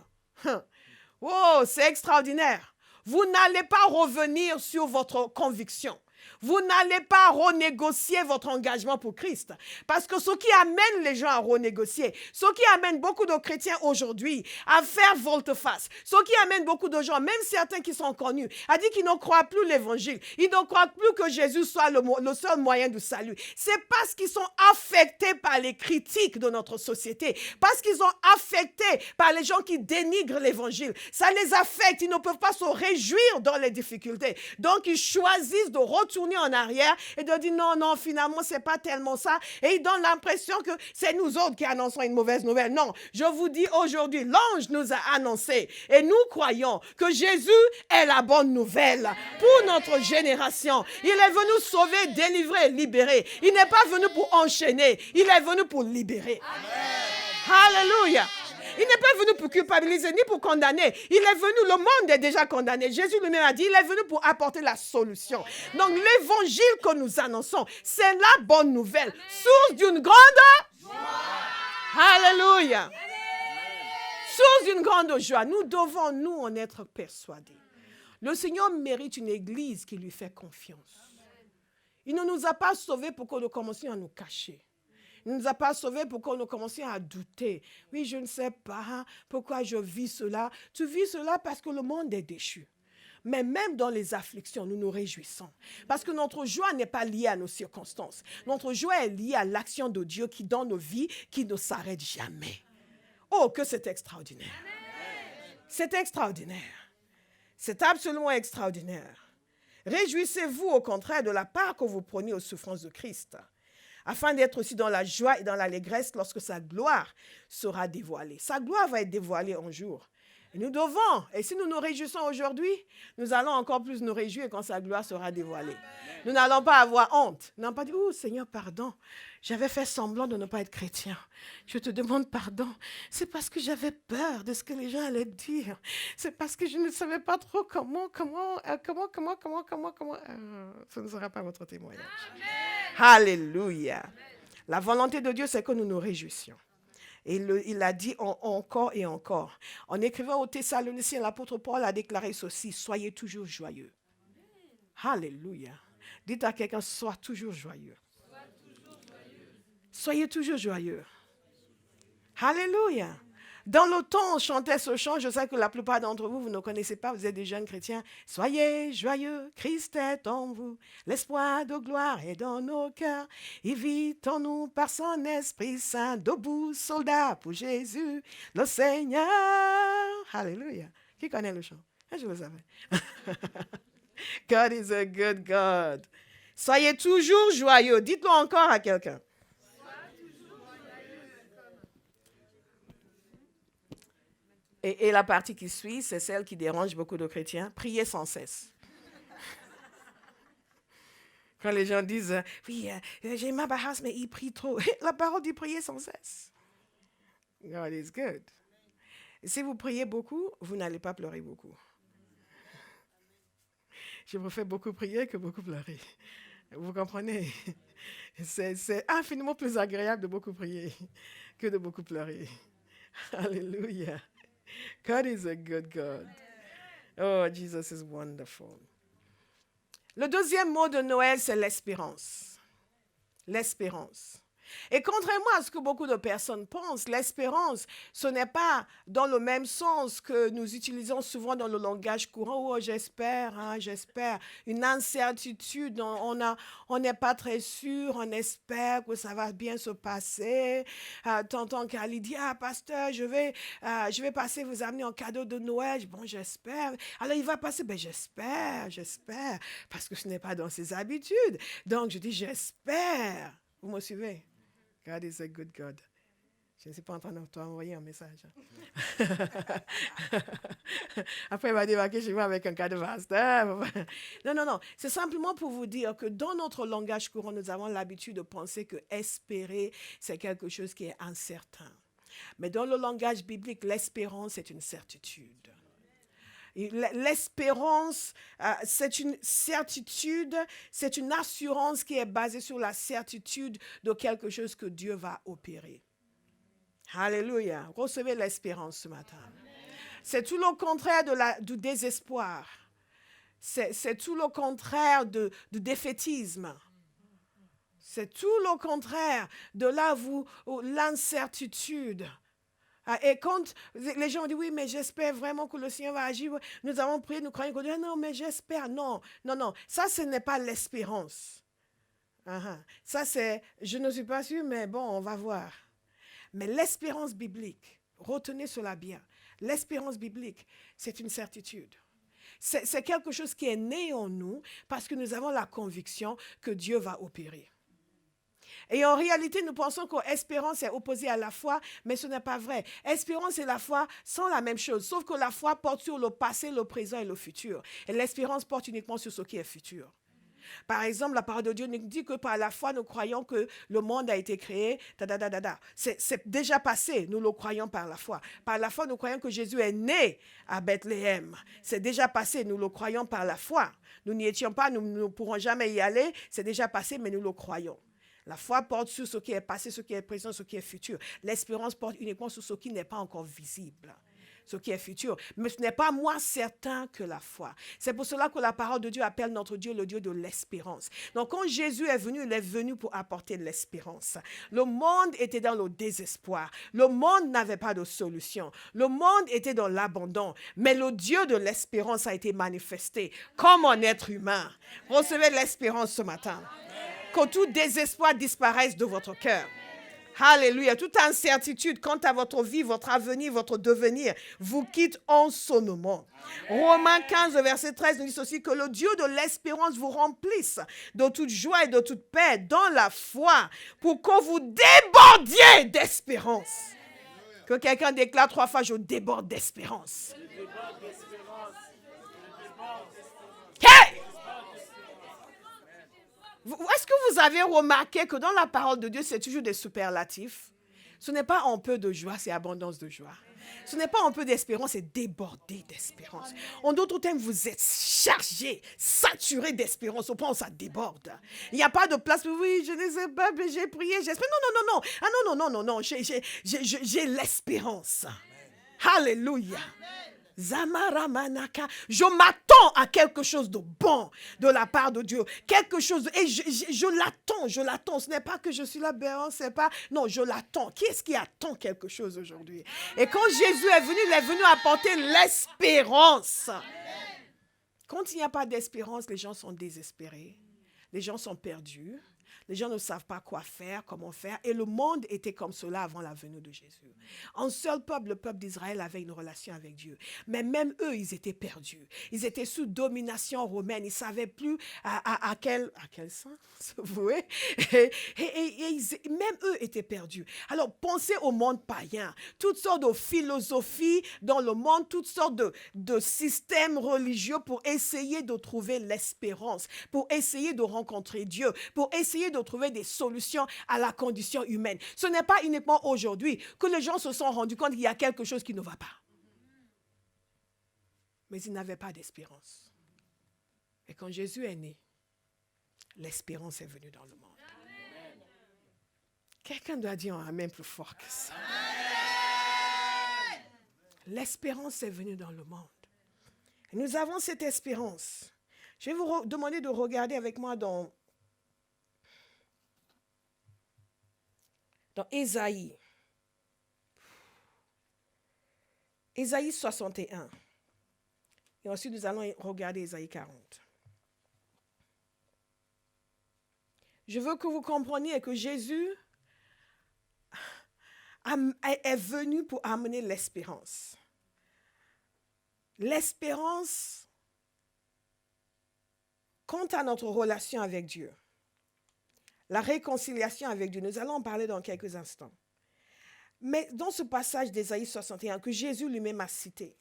oh, c'est extraordinaire. Vous n'allez pas revenir sur votre conviction. Vous n'allez pas renégocier votre engagement pour Christ. Parce que ce qui amène les gens à renégocier, ce qui amène beaucoup de chrétiens aujourd'hui à faire volte-face, ce qui amène beaucoup de gens, même certains qui sont connus, à dire qu'ils ne croient plus l'évangile. Ils ne croient plus que Jésus soit le seul moyen du salut. C'est parce qu'ils sont affectés par les critiques de notre société. Parce qu'ils sont affectés par les gens qui dénigrent l'évangile. Ça les affecte. Ils ne peuvent pas se réjouir dans les difficultés. Donc, ils choisissent de retourner en arrière et de dire non, finalement, c'est pas tellement ça. Et ils donnent l'impression que c'est nous autres qui annonçons une mauvaise nouvelle. Non, je vous dis aujourd'hui, l'ange nous a annoncé et nous croyons que Jésus est la bonne nouvelle pour notre génération. Il est venu sauver, délivrer, libérer. Il n'est pas venu pour enchaîner, il est venu pour libérer. Amen. Alléluia. Il n'est pas venu pour culpabiliser ni pour condamner. Il est venu, le monde est déjà condamné. Jésus lui-même a dit, il est venu pour apporter la solution. Donc l'évangile que nous annonçons, c'est la bonne nouvelle. Source d'une grande joie. Alléluia. Source d'une grande joie. Nous devons, nous, en être persuadés. Le Seigneur mérite une église qui lui fait confiance. Il ne nous a pas sauvés pour que nous commencions à nous cacher. Il ne nous a pas sauvés pour qu'on commence à douter. Oui, je ne sais pas pourquoi je vis cela. Tu vis cela parce que le monde est déchu. Mais même dans les afflictions, nous nous réjouissons. Parce que notre joie n'est pas liée à nos circonstances. Notre joie est liée à l'action de Dieu qui, dans nos vies, qui ne s'arrête jamais. Oh, que c'est extraordinaire. C'est extraordinaire. C'est absolument extraordinaire. Réjouissez-vous au contraire de la part que vous prenez aux souffrances de Christ, afin d'être aussi dans la joie et dans l'allégresse lorsque sa gloire sera dévoilée. Sa gloire va être dévoilée un jour. Et nous devons, et si nous nous réjouissons aujourd'hui, nous allons encore plus nous réjouir quand sa gloire sera dévoilée. Nous n'allons pas avoir honte. Nous n'allons pas dire, oh Seigneur, pardon, j'avais fait semblant de ne pas être chrétien. Je te demande pardon. C'est parce que j'avais peur de ce que les gens allaient dire. C'est parce que je ne savais pas trop comment. Ce ne sera pas votre témoignage. Amen. Alléluia. La volonté de Dieu, c'est que nous nous réjouissions. Et il a dit encore et encore. En écrivant aux Thessaloniciens, l'apôtre Paul a déclaré ceci, soyez toujours joyeux. Alléluia. Dites à quelqu'un, sois toujours joyeux. Soyez toujours joyeux. Alléluia. Dans le temps, on chantait ce chant. Je sais que la plupart d'entre vous, vous ne connaissez pas, vous êtes des jeunes chrétiens. Soyez joyeux, Christ est en vous. L'espoir de gloire est dans nos cœurs. Il vit en nous par son Esprit Saint. Debout, soldats pour Jésus, le Seigneur. Alléluia. Qui connaît le chant? Je le savais. God is a good God. Soyez toujours joyeux. Dites-le encore à quelqu'un. Et la partie qui suit, c'est celle qui dérange beaucoup de chrétiens. Priez sans cesse. Quand les gens disent, oui, j'ai ma barasse, mais il prie trop. La parole dit prier sans cesse. God is good. Et si vous priez beaucoup, vous n'allez pas pleurer beaucoup. Je préfère beaucoup prier que beaucoup pleurer. Vous comprenez? C'est infiniment plus agréable de beaucoup prier que de beaucoup pleurer. Alléluia. God is a good God. Oh, Jesus is wonderful. Le deuxième mot de Noël, c'est l'espérance. L'espérance. Et contrairement à ce que beaucoup de personnes pensent, l'espérance, ce n'est pas dans le même sens que nous utilisons souvent dans le langage courant. Oh, j'espère, hein, j'espère. Une incertitude, on n'est pas très sûr, on espère que ça va bien se passer. Tonton Kali dit, ah, pasteur, je vais passer vous amener un cadeau de Noël. Bon, j'espère. Alors, il va passer, ben, j'espère, parce que ce n'est pas dans ses habitudes. Donc, je dis, j'espère. Vous me suivez? God is a good God. Je ne suis pas en train de t'envoyer un message. Après, il va débarquer chez moi avec un cadeau vaste. Non. C'est simplement pour vous dire que dans notre langage courant, nous avons l'habitude de penser que espérer, c'est quelque chose qui est incertain. Mais dans le langage biblique, l'espérance est une certitude. L'espérance, c'est une certitude, c'est une assurance qui est basée sur la certitude de quelque chose que Dieu va opérer. Alléluia. Recevez l'espérance ce matin. C'est tout le contraire du désespoir. C'est tout le contraire du défaitisme. C'est tout le contraire de l'incertitude. Et quand les gens disent, oui, mais j'espère vraiment que le Seigneur va agir, nous avons prié, nous croyons que Dieu, non, mais j'espère, non. Ça, ce n'est pas l'espérance. Ça, c'est, je ne suis pas sûre, mais bon, on va voir. Mais l'espérance biblique, retenez cela bien, l'espérance biblique, c'est une certitude. C'est quelque chose qui est né en nous parce que nous avons la conviction que Dieu va opérer. Et en réalité, nous pensons qu'espérance est opposée à la foi, mais ce n'est pas vrai. Espérance et la foi sont la même chose, sauf que la foi porte sur le passé, le présent et le futur. Et l'espérance porte uniquement sur ce qui est futur. Par exemple, la parole de Dieu nous dit que par la foi, nous croyons que le monde a été créé. C'est déjà passé, nous le croyons par la foi. Par la foi, nous croyons que Jésus est né à Bethléem. C'est déjà passé, nous le croyons par la foi. Nous n'y étions pas, nous ne pourrons jamais y aller. C'est déjà passé, mais nous le croyons. La foi porte sur ce qui est passé, ce qui est présent, ce qui est futur. L'espérance porte uniquement sur ce qui n'est pas encore visible, ce qui est futur. Mais ce n'est pas moins certain que la foi. C'est pour cela que la parole de Dieu appelle notre Dieu le Dieu de l'espérance. Donc quand Jésus est venu, il est venu pour apporter l'espérance. Le monde était dans le désespoir. Le monde n'avait pas de solution. Le monde était dans l'abandon. Mais le Dieu de l'espérance a été manifesté comme un être humain. Recevez l'espérance ce matin. Que tout désespoir disparaisse de votre cœur. Alléluia. Toute incertitude quant à votre vie, votre avenir, votre devenir, vous quitte en ce moment. Romains 15, verset 13 nous dit aussi que le Dieu de l'espérance vous remplisse de toute joie et de toute paix dans la foi pour que vous débordiez d'espérance. Que quelqu'un déclare 3 fois, je déborde d'espérance. Hey! Est-ce que vous avez remarqué que dans la parole de Dieu, c'est toujours des superlatifs? Ce n'est pas un peu de joie, c'est abondance de joie. Ce n'est pas un peu d'espérance, c'est déborder d'espérance. En d'autres termes, vous êtes chargé, saturé d'espérance au point où ça déborde. Il n'y a pas de place pour, oui, je ne sais pas, mais j'ai prié, j'espère. Non. Ah non, j'ai l'espérance. Alléluia. Zamaramanaka. Je m'attends à quelque chose de bon de la part de Dieu. Quelque chose, et je l'attends. Ce n'est pas que je suis là, c'est pas, non, je l'attends. Qui est-ce qui attend quelque chose aujourd'hui? Et quand Jésus est venu, il est venu apporter l'espérance. Quand il n'y a pas d'espérance, les gens sont désespérés. Les gens sont perdus. Les gens ne savent pas quoi faire, comment faire. Et le monde était comme cela avant la venue de Jésus. Un seul peuple, le peuple d'Israël, avait une relation avec Dieu. Mais même eux, ils étaient perdus. Ils étaient sous domination romaine. Ils ne savaient plus à quel sens se vouer. Et même eux étaient perdus. Alors, pensez au monde païen. Toutes sortes de philosophies dans le monde, toutes sortes de systèmes religieux pour essayer de trouver l'espérance, pour essayer de rencontrer Dieu, pour essayer de trouver des solutions à la condition humaine. Ce n'est pas uniquement aujourd'hui que les gens se sont rendus compte qu'il y a quelque chose qui ne va pas. Mais ils n'avaient pas d'espérance. Et quand Jésus est né, l'espérance est venue dans le monde. Amen. Quelqu'un doit dire un amen plus fort que ça. Amen. L'espérance est venue dans le monde. Et nous avons cette espérance. Je vais vous demander de regarder avec moi dans Dans Ésaïe 61. Et ensuite, nous allons regarder Ésaïe 40. Je veux que vous compreniez que Jésus est venu pour amener l'espérance. L'espérance quant à notre relation avec Dieu. La réconciliation avec Dieu. Nous allons en parler dans quelques instants. Mais dans ce passage d'Ésaïe 61 que Jésus lui-même a cité,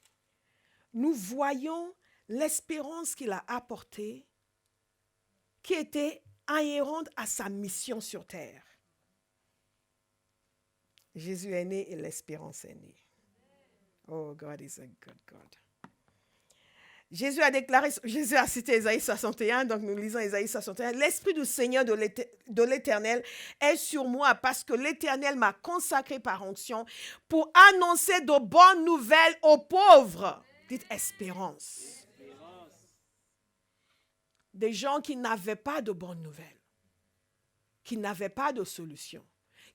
nous voyons l'espérance qu'il a apportée, qui était inhérente à sa mission sur terre. Jésus est né et l'espérance est née. Oh, God is a good God. Jésus a cité Ésaïe 61, donc nous lisons Ésaïe 61. L'Esprit du Seigneur de l'Éternel est sur moi parce que l'Éternel m'a consacré par onction pour annoncer de bonnes nouvelles aux pauvres. Dites espérance. Des gens qui n'avaient pas de bonnes nouvelles, qui n'avaient pas de solution,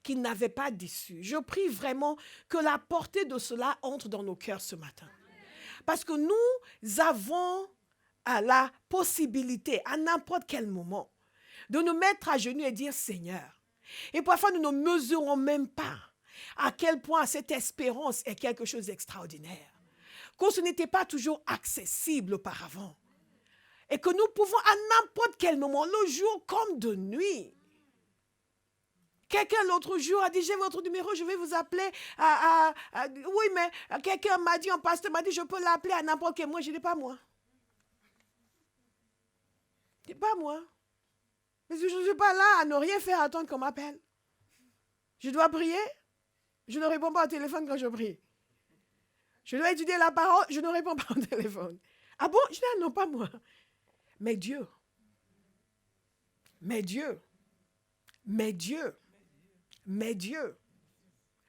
qui n'avaient pas d'issue. Je prie vraiment que la portée de cela entre dans nos cœurs ce matin. Parce que nous avons la possibilité, à n'importe quel moment, de nous mettre à genoux et dire Seigneur. Et parfois, nous ne mesurons même pas à quel point cette espérance est quelque chose d'extraordinaire. Que ce n'était pas toujours accessible auparavant. Et que nous pouvons à n'importe quel moment, le jour comme de nuit. Quelqu'un l'autre jour a dit, j'ai votre numéro, je vais vous appeler. Oui, mais quelqu'un m'a dit, un pasteur m'a dit, je peux l'appeler à n'importe quel moment. Je dis, pas moi. C'est pas moi. Parce que je ne suis pas là à ne rien faire attendre qu'on m'appelle. Je dois prier. Je ne réponds pas au téléphone quand je prie. Je dois étudier la parole, je ne réponds pas au téléphone. Ah bon? Je dis, non, pas moi. Mais Dieu. Mais Dieu. Mais Dieu. Mais Dieu,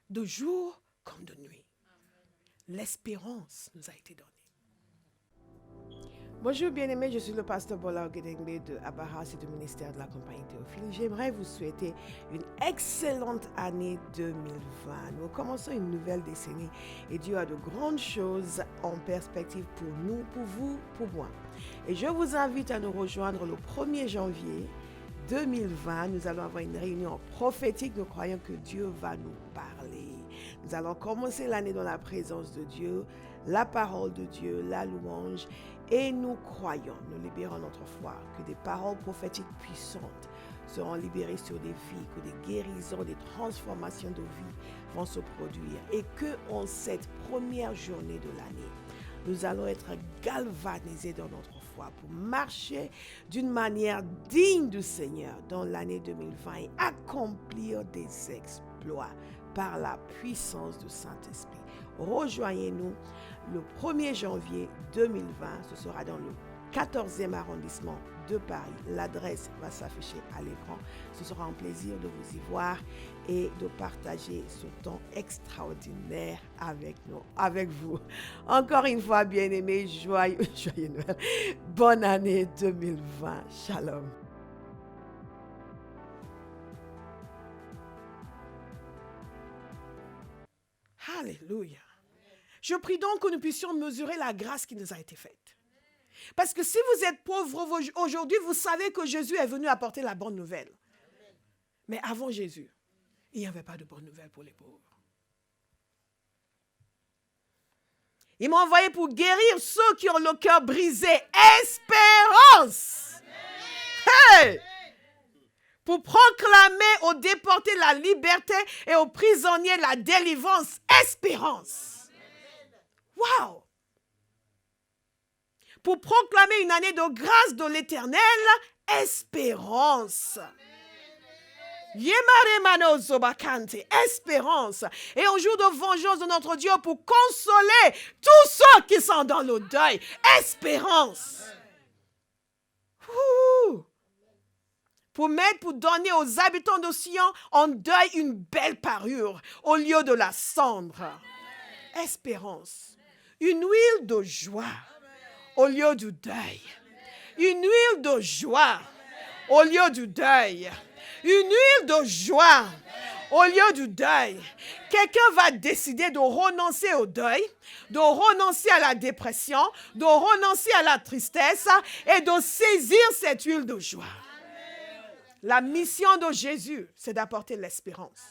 de jour comme de nuit, l'espérance nous a été donnée. Bonjour bien-aimés, je suis le pasteur Bola Ogedengbe de Abaras et du ministère de la Compagnie Théophile. J'aimerais vous souhaiter une excellente année 2020. Nous commençons une nouvelle décennie et Dieu a de grandes choses en perspective pour nous, pour vous, pour moi. Et je vous invite à nous rejoindre le 1er janvier 2020, nous allons avoir une réunion prophétique. Nous croyons que Dieu va nous parler. Nous allons commencer l'année dans la présence de Dieu, la parole de Dieu, la louange. Et nous croyons, nous libérons notre foi, que des paroles prophétiques puissantes seront libérées sur des vies, que des guérisons, des transformations de vie vont se produire. Et que en cette première journée de l'année, nous allons être galvanisés dans notre foi pour marcher d'une manière digne du Seigneur dans l'année 2020 et accomplir des exploits par la puissance du Saint-Esprit. Rejoignez-nous le 1er janvier 2020. Ce sera dans le 14e arrondissement de Paris. L'adresse va s'afficher à l'écran. Ce sera un plaisir de vous y voir et de partager ce temps extraordinaire avec nous, avec vous. Encore une fois, bien-aimés, joyeux Noël. Bonne année 2020. Shalom. Alléluia. Je prie donc que nous puissions mesurer la grâce qui nous a été faite. Parce que si vous êtes pauvre aujourd'hui, vous savez que Jésus est venu apporter la bonne nouvelle. Mais avant Jésus, il n'y avait pas de bonne nouvelle pour les pauvres. Il m'a envoyé pour guérir ceux qui ont le cœur brisé. Espérance! Hey! Pour proclamer aux déportés la liberté et aux prisonniers la délivrance. Espérance! Wow! Pour proclamer une année de grâce de l'Éternel, espérance. Espérance. Et un jour de vengeance de notre Dieu pour consoler tous ceux qui sont dans le deuil. Espérance. Pour donner aux habitants de Sion en deuil une belle parure au lieu de la cendre. Espérance. Une huile de joie au lieu du deuil. Une huile de joie au lieu du deuil. Une huile de joie Au lieu du deuil, quelqu'un va décider de renoncer au deuil, de renoncer à la dépression, de renoncer à la tristesse et de saisir cette huile de joie. La mission de Jésus, c'est d'apporter l'espérance.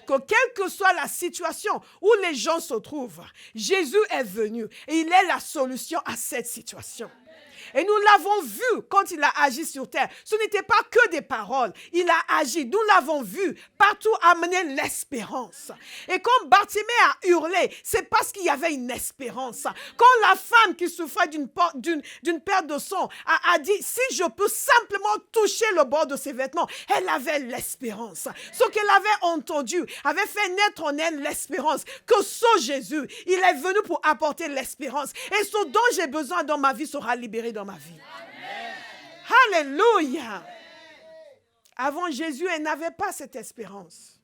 Que quelle que soit la situation où les gens se trouvent, Jésus est venu et il est la solution à cette situation. Et nous l'avons vu quand il a agi sur terre. Ce n'était pas que des paroles. Il a agi. Nous l'avons vu partout amener l'espérance. Et quand Bartimée a hurlé, c'est parce qu'il y avait une espérance. Quand la femme qui souffrait d'une perte de sang a dit, si je peux simplement toucher le bord de ses vêtements, elle avait l'espérance. Ce qu'elle avait entendu avait fait naître en elle l'espérance. Que ce Jésus, il est venu pour apporter l'espérance. Et ce dont j'ai besoin dans ma vie sera libéré dans ma vie. Amen. Alléluia. Avant Jésus, elle n'avait pas cette espérance.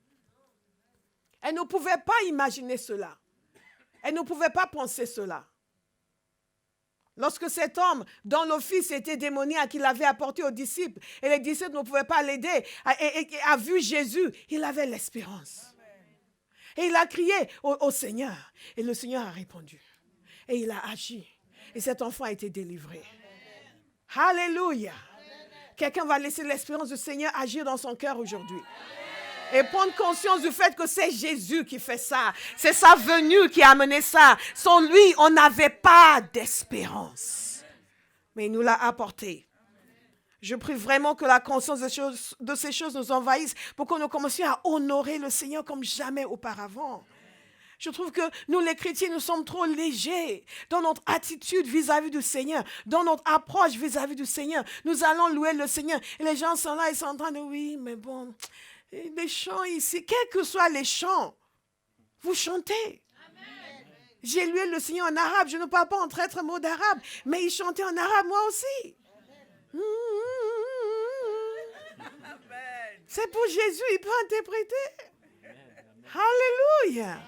Elle ne pouvait pas imaginer cela. Elle ne pouvait pas penser cela. Lorsque cet homme, dont le fils était démoniaque, qu'il avait apporté aux disciples, et les disciples ne pouvaient pas l'aider, et a vu Jésus, il avait l'espérance. Et il a crié au Seigneur. Et le Seigneur a répondu. Et il a agi. Et cet enfant a été délivré. Alléluia. Quelqu'un va laisser l'espérance du Seigneur agir dans son cœur aujourd'hui. Et prendre conscience du fait que c'est Jésus qui fait ça. C'est sa venue qui a amené ça. Sans lui, on n'avait pas d'espérance. Mais il nous l'a apporté. Je prie vraiment que la conscience de ces choses nous envahisse pour que nous commencions à honorer le Seigneur comme jamais auparavant. Je trouve que nous, les chrétiens, nous sommes trop légers dans notre attitude vis-à-vis du Seigneur, dans notre approche vis-à-vis du Seigneur. Nous allons louer le Seigneur. Et les gens sont là, ils sont en train de, oui, mais bon, les chants ici, quels que soient les chants, vous chantez. Amen. J'ai loué le Seigneur en arabe. Je ne parle pas en traître mot d'arabe, mais ils chantaient en arabe, moi aussi. C'est pour Jésus, il peut interpréter. Alléluia.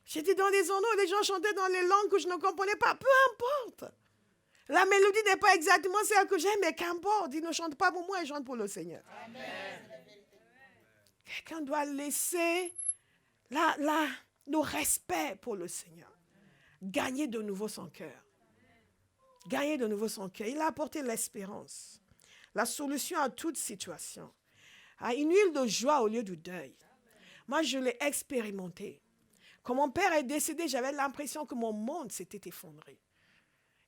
J'étais dans des endroits où les gens chantaient dans les langues que je ne comprenais pas. Peu importe. La mélodie n'est pas exactement celle que j'aime, mais qu'importe. Ils ne chantent pas pour moi, ils chantent pour le Seigneur. Amen. Quelqu'un doit laisser le respect pour le Seigneur. Gagner de nouveau son cœur. Gagner de nouveau son cœur. Il a apporté l'espérance. La solution à toute situation. Une huile de joie au lieu du deuil. Moi, je l'ai expérimenté. Quand mon père est décédé, j'avais l'impression que mon monde s'était effondré.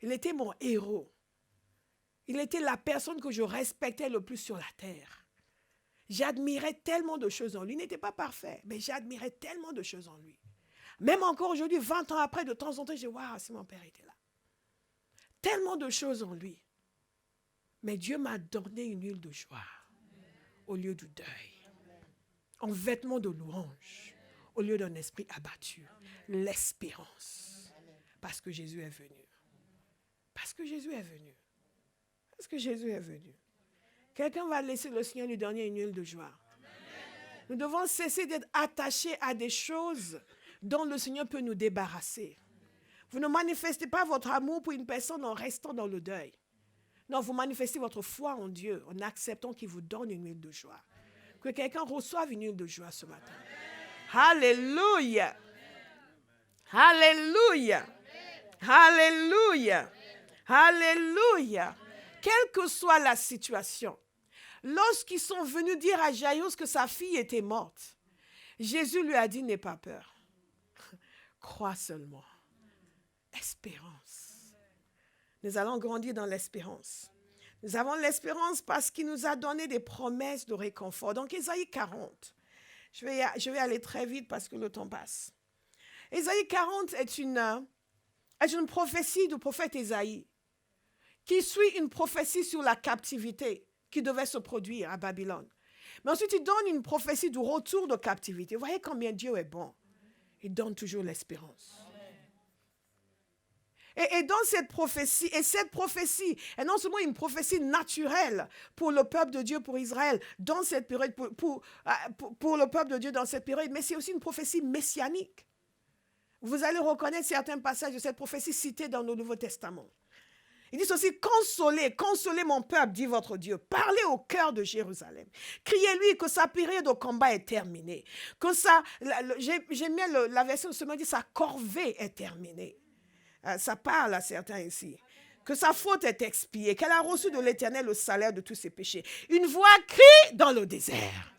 Il était mon héros. Il était la personne que je respectais le plus sur la terre. J'admirais tellement de choses en lui. Il n'était pas parfait, mais j'admirais tellement de choses en lui. Même encore aujourd'hui, 20 ans après, de temps en temps, je dis, waouh, si mon père était là. Tellement de choses en lui. Mais Dieu m'a donné une huile de joie au lieu du deuil. En vêtements de louange. Au lieu d'un esprit abattu, l'espérance. Parce que Jésus est venu. Parce que Jésus est venu. Parce que Jésus est venu. Quelqu'un va laisser le Seigneur lui donner une huile de joie. Nous devons cesser d'être attachés à des choses dont le Seigneur peut nous débarrasser. Vous ne manifestez pas votre amour pour une personne en restant dans le deuil. Non, vous manifestez votre foi en Dieu en acceptant qu'il vous donne une huile de joie. Que quelqu'un reçoive une huile de joie ce matin. Alléluia. Alléluia. Alléluia. Alléluia. Quelle que soit la situation, lorsqu'ils sont venus dire à Jaïrus que sa fille était morte, Jésus lui a dit, n'aie pas peur. Crois seulement. Espérance. Nous allons grandir dans l'espérance. Nous avons l'espérance parce qu'il nous a donné des promesses de réconfort. Donc, Ésaïe 40. Je vais aller très vite parce que le temps passe. Ésaïe 40 est une prophétie du prophète Ésaïe qui suit une prophétie sur la captivité qui devait se produire à Babylone. Mais ensuite, il donne une prophétie du retour de captivité. Vous voyez combien Dieu est bon. Il donne toujours l'espérance. Et dans cette prophétie est non seulement une prophétie naturelle pour le peuple de Dieu, pour Israël, dans cette période, pour le peuple de Dieu dans cette période, mais c'est aussi une prophétie messianique. Vous allez reconnaître certains passages de cette prophétie cités dans le Nouveau Testament. Il dit ceci, consolez, consolez mon peuple, dit votre Dieu. Parlez au cœur de Jérusalem. Criez-lui que sa période de combat est terminée. Que j'aime bien la version de ce mot, dit sa corvée est terminée. Ça parle à certains ici. Que sa faute est expiée, qu'elle a reçu de l'Éternel le salaire de tous ses péchés. Une voix crie dans le désert.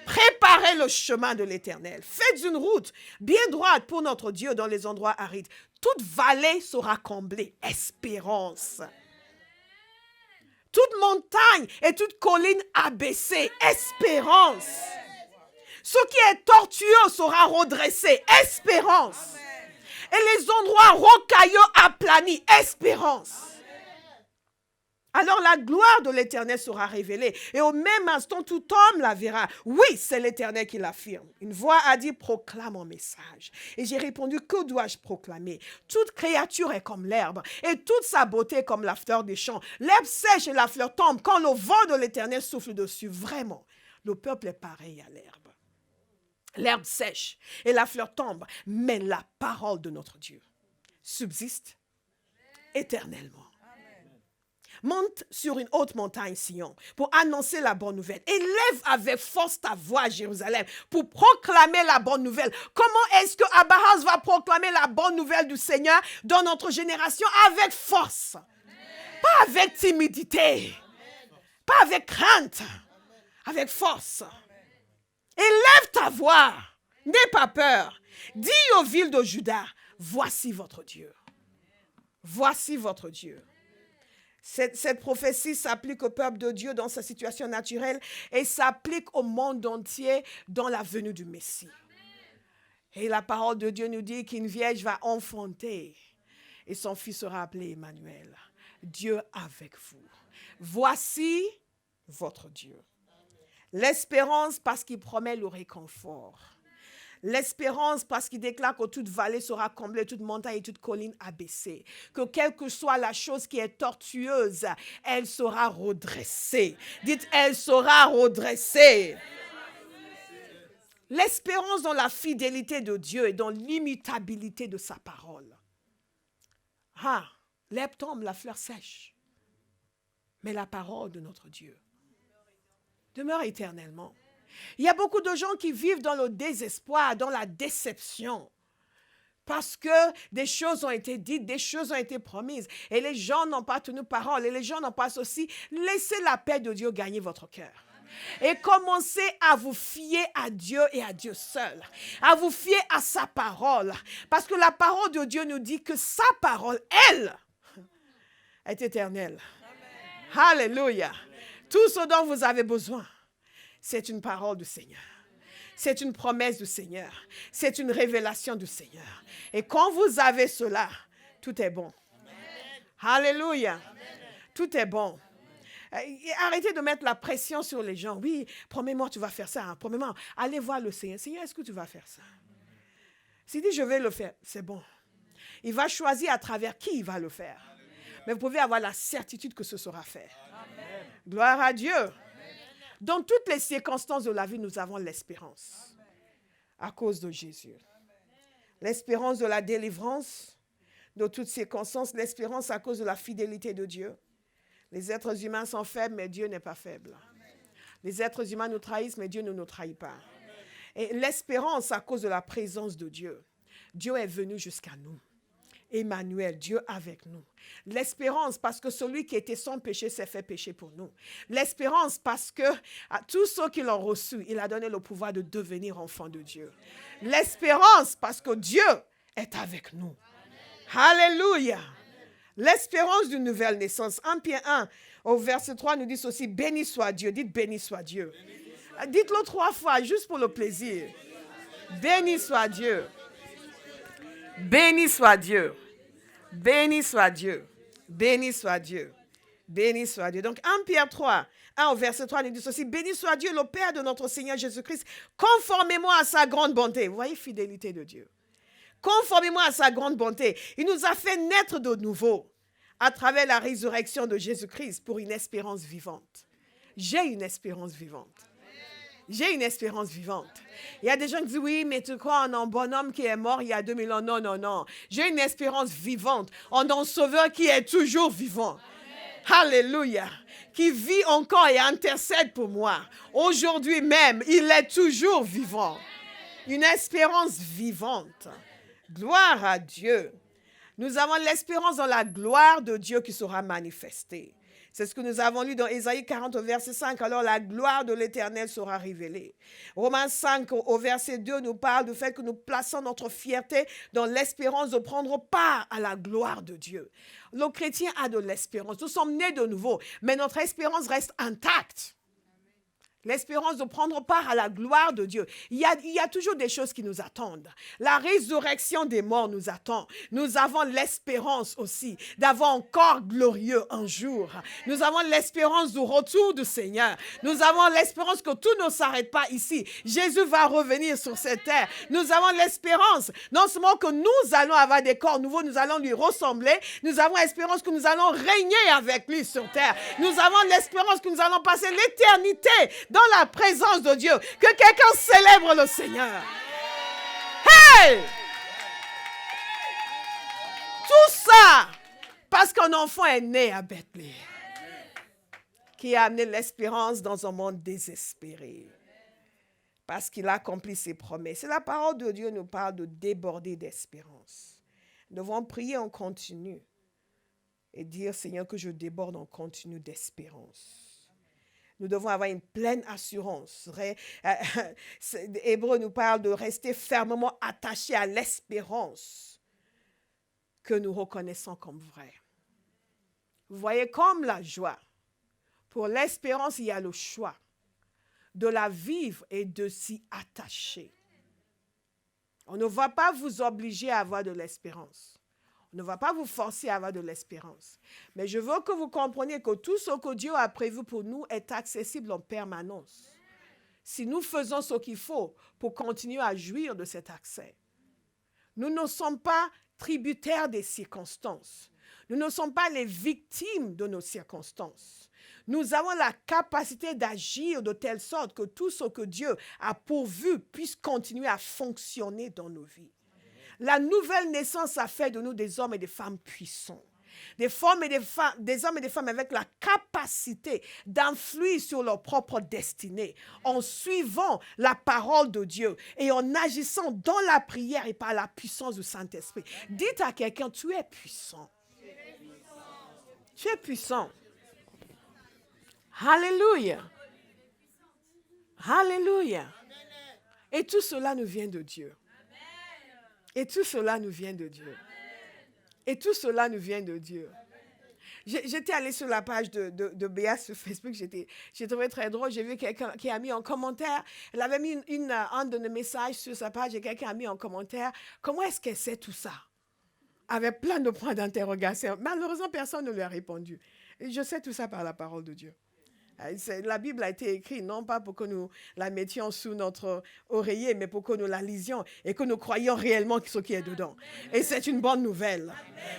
Préparez le chemin de l'Éternel. Faites une route bien droite pour notre Dieu dans les endroits arides. Toute vallée sera comblée. Espérance. Toute montagne et toute colline abaissée. Espérance. Ce qui est tortueux sera redressé. Espérance. Et les endroits rocailleux aplanis. Espérance. Alors la gloire de l'Éternel sera révélée. Et au même instant, tout homme la verra. Oui, c'est l'Éternel qui l'affirme. Une voix a dit, proclame mon message. Et j'ai répondu, que dois-je proclamer? Toute créature est comme l'herbe, et toute sa beauté comme la fleur des champs. L'herbe sèche et la fleur tombe quand le vent de l'Éternel souffle dessus. Vraiment, le peuple est pareil à l'herbe. L'herbe sèche et la fleur tombe, mais la parole de notre Dieu subsiste éternellement. Monte sur une haute montagne, Sion, pour annoncer la bonne nouvelle. Élève avec force ta voix à Jérusalem pour proclamer la bonne nouvelle. Comment est-ce que Abraham va proclamer la bonne nouvelle du Seigneur dans notre génération? Avec force. Amen. Pas avec timidité. Amen. Pas avec crainte. Amen. Avec force. Amen. Élève ta voix. N'aie pas peur. Dis aux villes de Juda, voici votre Dieu. Voici votre Dieu. Cette prophétie s'applique au peuple de Dieu dans sa situation naturelle et s'applique au monde entier dans la venue du Messie. Et la parole de Dieu nous dit qu'une vierge va enfanter et son fils sera appelé Emmanuel. Dieu avec vous. Voici votre Dieu. L'espérance parce qu'il promet le réconfort. L'espérance parce qu'il déclare que toute vallée sera comblée, toute montagne et toute colline abaissée. Que quelle que soit la chose qui est tortueuse, elle sera redressée. Dites, elle sera redressée. L'espérance dans la fidélité de Dieu et dans l'immutabilité de sa parole. L'herbe tombe, la fleur sèche. Mais la parole de notre Dieu demeure éternellement. Il y a beaucoup de gens qui vivent dans le désespoir, dans la déception. Parce que des choses ont été dites, des choses ont été promises. Et les gens n'ont pas tenu parole. Et les gens n'ont pas aussi. Laissez la paix de Dieu gagner votre cœur. Et commencez à vous fier à Dieu et à Dieu seul. À vous fier à sa parole. Parce que la parole de Dieu nous dit que sa parole, elle, est éternelle. Amen. Alléluia. Tout ce dont vous avez besoin, c'est une parole du Seigneur. C'est une promesse du Seigneur. C'est une révélation du Seigneur. Et quand vous avez cela, tout est bon. Amen. Alléluia. Amen. Tout est bon. Arrêtez de mettre la pression sur les gens. Oui, promets-moi, tu vas faire ça. Promets-moi, allez voir le Seigneur. Seigneur, est-ce que tu vas faire ça? S'il dit, je vais le faire, c'est bon. Il va choisir à travers qui il va le faire. Mais vous pouvez avoir la certitude que ce sera fait. Amen. Gloire à Dieu. Amen. Dans toutes les circonstances de la vie, nous avons l'espérance. À cause de Jésus. L'espérance de la délivrance, de toutes circonstances. L'espérance à cause de la fidélité de Dieu. Les êtres humains sont faibles, mais Dieu n'est pas faible. Amen. Les êtres humains nous trahissent, mais Dieu ne nous trahit pas. Amen. Et l'espérance à cause de la présence de Dieu. Dieu est venu jusqu'à nous. Emmanuel, Dieu avec nous. L'espérance parce que celui qui était sans péché s'est fait péché pour nous. L'espérance parce que à tous ceux qui l'ont reçu, il a donné le pouvoir de devenir enfants de Dieu. L'espérance parce que Dieu est avec nous. Amen. Alléluia. Amen. L'espérance d'une nouvelle naissance. 1 Pierre 1 au verset 3 nous dit ceci, béni soit Dieu. Dites béni soit Dieu. Dites-le 3 fois juste pour le plaisir. Béni soit Dieu. Béni soit Dieu. Béni soit Dieu. Béni soit Dieu. Béni soit Dieu. Donc 1 Pierre 3, 1 au verset 3 nous dit ceci. Béni soit Dieu, le Père de notre Seigneur Jésus-Christ, conformément à sa grande bonté. Vous voyez, fidélité de Dieu. Conformément à sa grande bonté. Il nous a fait naître de nouveau à travers la résurrection de Jésus-Christ pour une espérance vivante. J'ai une espérance vivante. J'ai une espérance vivante. Il y a des gens qui disent, oui, mais tu crois en un bonhomme qui est mort il y a 2000 ans. Non, non, non. J'ai une espérance vivante en un sauveur qui est toujours vivant. Alléluia. Qui vit encore et intercède pour moi. Aujourd'hui même, il est toujours vivant. Une espérance vivante. Gloire à Dieu. Nous avons l'espérance dans la gloire de Dieu qui sera manifestée. C'est ce que nous avons lu dans Ésaïe 40 au verset 5. Alors la gloire de l'Éternel sera révélée. Romains 5 au verset 2 nous parle du fait que nous plaçons notre fierté dans l'espérance de prendre part à la gloire de Dieu. Le chrétien a de l'espérance. Nous sommes nés de nouveau, mais notre espérance reste intacte. L'espérance de prendre part à la gloire de Dieu. Il y a toujours des choses qui nous attendent. La résurrection des morts nous attend. Nous avons l'espérance aussi d'avoir encore glorieux un jour. Nous avons l'espérance du retour du Seigneur. Nous avons l'espérance que tout ne s'arrête pas ici. Jésus va revenir sur cette terre. Nous avons l'espérance, non seulement que nous allons avoir des corps nouveaux, nous allons lui ressembler. Nous avons l'espérance que nous allons régner avec lui sur terre. Nous avons l'espérance que nous allons passer l'éternité dans la présence de Dieu. Que quelqu'un célèbre le Seigneur. Hey! Tout ça parce qu'un enfant est né à Bethléem qui a amené l'espérance dans un monde désespéré. Parce qu'il a accompli ses promesses. Et la parole de Dieu nous parle de déborder d'espérance. Nous devons prier en continu et dire, Seigneur, que je déborde en continu d'espérance. Nous devons avoir une pleine assurance. Hébreu nous parle de rester fermement attachés à l'espérance que nous reconnaissons comme vraie. Vous voyez, comme la joie, pour l'espérance, il y a le choix de la vivre et de s'y attacher. On ne va pas vous obliger à avoir de l'espérance. On ne va pas vous forcer à avoir de l'espérance. Mais je veux que vous compreniez que tout ce que Dieu a prévu pour nous est accessible en permanence. Si nous faisons ce qu'il faut pour continuer à jouir de cet accès. Nous ne sommes pas tributaires des circonstances. Nous ne sommes pas les victimes de nos circonstances. Nous avons la capacité d'agir de telle sorte que tout ce que Dieu a pourvu puisse continuer à fonctionner dans nos vies. La nouvelle naissance a fait de nous des hommes et des femmes puissants. Des hommes et des femmes avec la capacité d'influer sur leur propre destinée en suivant la parole de Dieu et en agissant dans la prière et par la puissance du Saint-Esprit. Dites à quelqu'un, tu es puissant. Tu es puissant. Alléluia. Alléluia. Et tout cela nous vient de Dieu. Et tout cela nous vient de Dieu. Et tout cela nous vient de Dieu. J'étais allée sur la page de Béa sur Facebook. J'ai trouvé très drôle. J'ai vu quelqu'un qui a mis en commentaire. Elle avait mis un de nos messages sur sa page et quelqu'un a mis en commentaire. Comment est-ce qu'elle sait tout ça? Avec plein de points d'interrogation. Malheureusement, personne ne lui a répondu. Et je sais tout ça par la parole de Dieu. La Bible a été écrite non pas pour que nous la mettions sous notre oreiller, mais pour que nous la lisions et que nous croyions réellement ce qui est dedans. Et c'est une bonne nouvelle.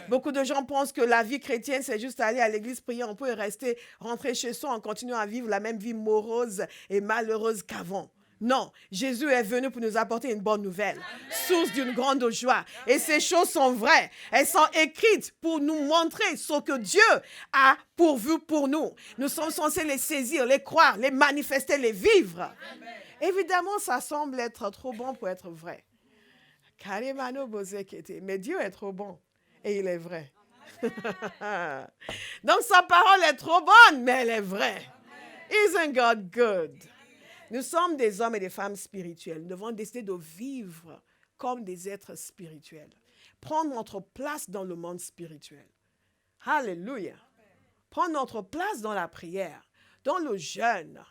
Beaucoup de gens pensent que la vie chrétienne, c'est juste aller à l'église, prier, on peut rester, rentrer chez soi en continuant à vivre la même vie morose et malheureuse qu'avant. Non, Jésus est venu pour nous apporter une bonne nouvelle, source d'une grande joie. Et ces choses sont vraies. Elles sont écrites pour nous montrer ce que Dieu a pourvu pour nous. Nous sommes censés les saisir, les croire, les manifester, les vivre. Amen. Évidemment, ça semble être trop bon pour être vrai. Mais Dieu est trop bon et il est vrai. Donc sa parole est trop bonne, mais elle est vraie. Isn't God good? Nous sommes des hommes et des femmes spirituels. Nous devons décider de vivre comme des êtres spirituels. Prendre notre place dans le monde spirituel. Alléluia. Prendre notre place dans la prière, dans le jeûne,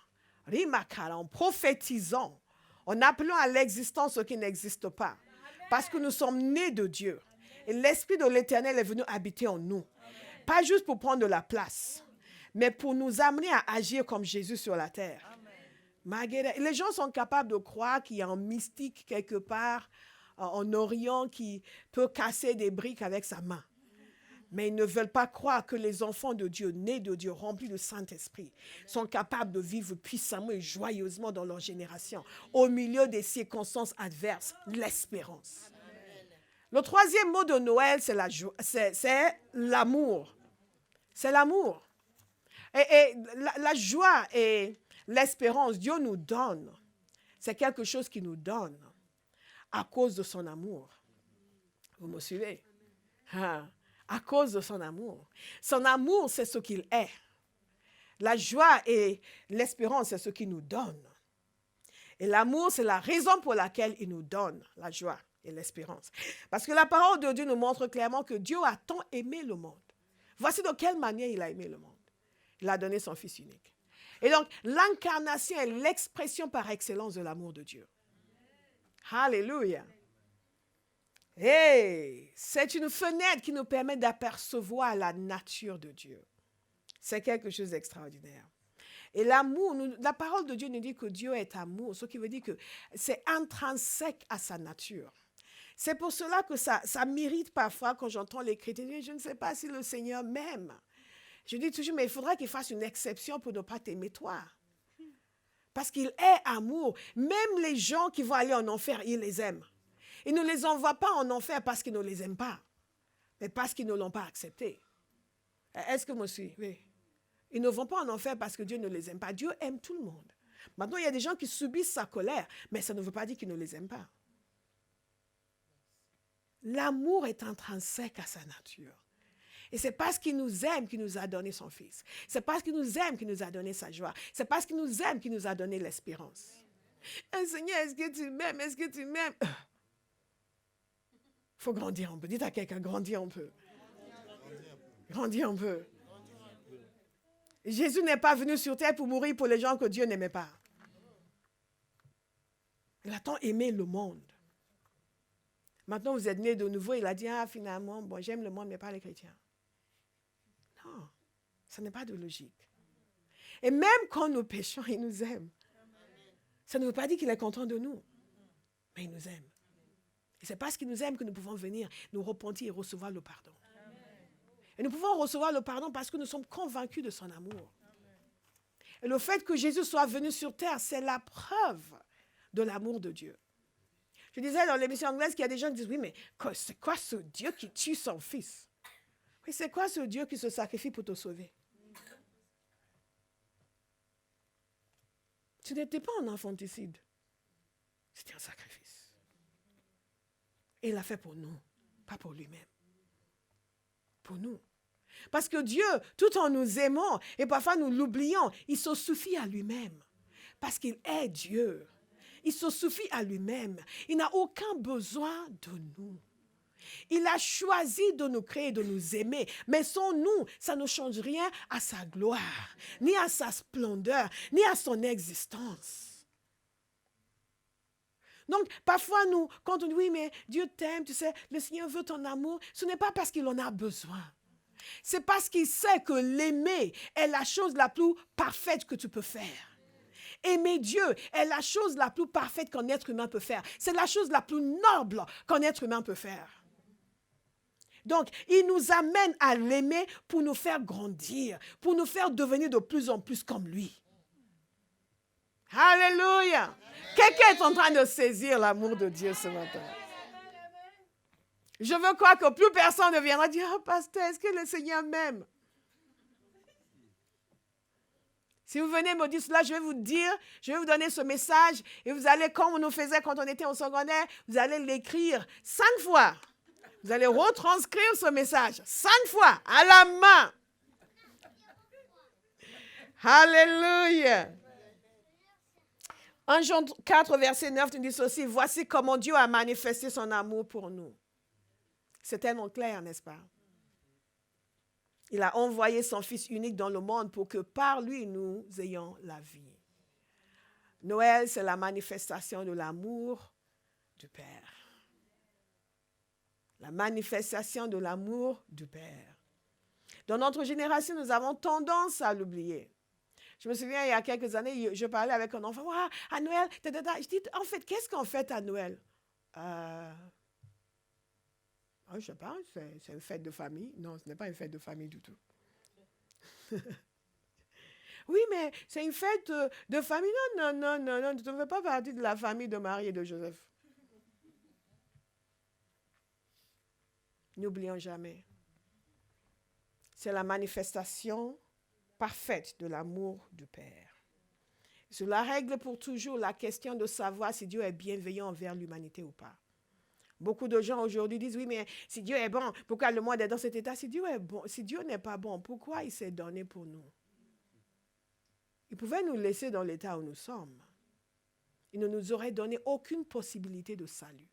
en prophétisant, en appelant à l'existence ce qui n'existe pas. Parce que nous sommes nés de Dieu. Et l'Esprit de l'Éternel est venu habiter en nous. Pas juste pour prendre de la place, mais pour nous amener à agir comme Jésus sur la terre. Les gens sont capables de croire qu'il y a un mystique quelque part en Orient qui peut casser des briques avec sa main. Mais ils ne veulent pas croire que les enfants de Dieu, nés de Dieu, remplis du Saint-Esprit, sont capables de vivre puissamment et joyeusement dans leur génération, au milieu des circonstances adverses, l'espérance. Le troisième mot de Noël, c'est l'amour. C'est l'amour. Et la joie et l'espérance, Dieu nous donne. C'est quelque chose qu'il nous donne à cause de son amour. Vous me suivez? À cause de son amour. Son amour, c'est ce qu'il est. La joie et l'espérance, c'est ce qu'il nous donne. Et l'amour, c'est la raison pour laquelle il nous donne la joie et l'espérance. Parce que la parole de Dieu nous montre clairement que Dieu a tant aimé le monde. Voici de quelle manière il a aimé le monde. Il a donné son Fils unique. Et donc, l'incarnation est l'expression par excellence de l'amour de Dieu. Alléluia. Hey, c'est une fenêtre qui nous permet d'apercevoir la nature de Dieu. C'est quelque chose d'extraordinaire. Et l'amour, la parole de Dieu nous dit que Dieu est amour, ce qui veut dire que c'est intrinsèque à sa nature. C'est pour cela que ça m'irrite parfois quand j'entends les chrétiens dire « Je ne sais pas si le Seigneur m'aime ». Je dis toujours, mais il faudra qu'il fasse une exception pour ne pas t'aimer toi. Parce qu'il est amour. Même les gens qui vont aller en enfer, il les aime. Il ne les envoie pas en enfer parce qu'il ne les aime pas, mais parce qu'ils ne l'ont pas accepté. Est-ce que moi suis? Oui. Ils ne vont pas en enfer parce que Dieu ne les aime pas. Dieu aime tout le monde. Maintenant, il y a des gens qui subissent sa colère, mais ça ne veut pas dire qu'il ne les aime pas. L'amour est intrinsèque à sa nature. Et c'est parce qu'il nous aime qu'il nous a donné son Fils. C'est parce qu'il nous aime qu'il nous a donné sa joie. C'est parce qu'il nous aime qu'il nous a donné l'espérance. Seigneur, est-ce que tu m'aimes? Est-ce que tu m'aimes? Il faut grandir un peu. Dites à quelqu'un, grandir un peu. Grandir un peu. Jésus n'est pas venu sur terre pour mourir pour les gens que Dieu n'aimait pas. Il a tant aimé le monde. Maintenant, vous êtes nés de nouveau. Il a dit, finalement, bon, j'aime le monde, mais pas les chrétiens. Non, ça n'est pas de logique. Et même quand nous péchons, il nous aime. Ça ne veut pas dire qu'il est content de nous, mais il nous aime. Et c'est parce qu'il nous aime que nous pouvons venir nous repentir et recevoir le pardon. Et nous pouvons recevoir le pardon parce que nous sommes convaincus de son amour. Et le fait que Jésus soit venu sur terre, c'est la preuve de l'amour de Dieu. Je disais dans l'émission anglaise qu'il y a des gens qui disent, oui, mais c'est quoi ce Dieu qui tue son Fils? Oui, c'est quoi ce Dieu qui se sacrifie pour te sauver? Tu n'étais pas un infanticide. C'était un sacrifice. Et il l'a fait pour nous, pas pour lui-même. Pour nous. Parce que Dieu, tout en nous aimant, et parfois nous l'oublions, il se suffit à lui-même. Parce qu'il est Dieu. Il se suffit à lui-même. Il n'a aucun besoin de nous. Il a choisi de nous créer, de nous aimer. Mais sans nous, ça ne change rien à sa gloire, ni à sa splendeur, ni à son existence. Donc, parfois, nous, quand on dit, oui, mais Dieu t'aime, tu sais, le Seigneur veut ton amour, ce n'est pas parce qu'il en a besoin. C'est parce qu'il sait que l'aimer est la chose la plus parfaite que tu peux faire. Aimer Dieu est la chose la plus parfaite qu'un être humain peut faire. C'est la chose la plus noble qu'un être humain peut faire. Donc, il nous amène à l'aimer pour nous faire grandir, pour nous faire devenir de plus en plus comme lui. Alléluia! Quelqu'un est en train de saisir l'amour de Dieu ce matin. Je veux croire que plus personne ne viendra dire, oh, pasteur, est-ce que le Seigneur m'aime? Si vous venez me dire cela, je vais vous dire, je vais vous donner ce message et vous allez, comme on nous faisait quand on était au secondaire, vous allez l'écrire 5 fois. Vous allez retranscrire ce message 5 fois à la main. Alléluia. 1 Jean 4, verset 9, nous dit ceci, voici comment Dieu a manifesté son amour pour nous. C'est tellement clair, n'est-ce pas? Il a envoyé son Fils unique dans le monde pour que par lui, nous ayons la vie. Noël, c'est la manifestation de l'amour du Père. La manifestation de l'amour du Père. Dans notre génération, nous avons tendance à l'oublier. Je me souviens, il y a quelques années, je parlais avec un enfant. Ah, à Noël, je dis, en fait, qu'est-ce qu'on fait à Noël? Je ne sais pas, c'est une fête de famille. Non, ce n'est pas une fête de famille du tout. Oui, mais c'est une fête de famille. Non, non, non, non, non, tu ne fais pas partie de la famille de Marie et de Joseph. N'oublions jamais. C'est la manifestation parfaite de l'amour du Père. Cela règle pour toujours la question de savoir si Dieu est bienveillant envers l'humanité ou pas. Beaucoup de gens aujourd'hui disent, oui, mais si Dieu est bon, pourquoi le monde est dans cet état? Si Dieu est bon, si Dieu n'est pas bon, pourquoi il s'est donné pour nous? Il pouvait nous laisser dans l'état où nous sommes. Il ne nous aurait donné aucune possibilité de salut.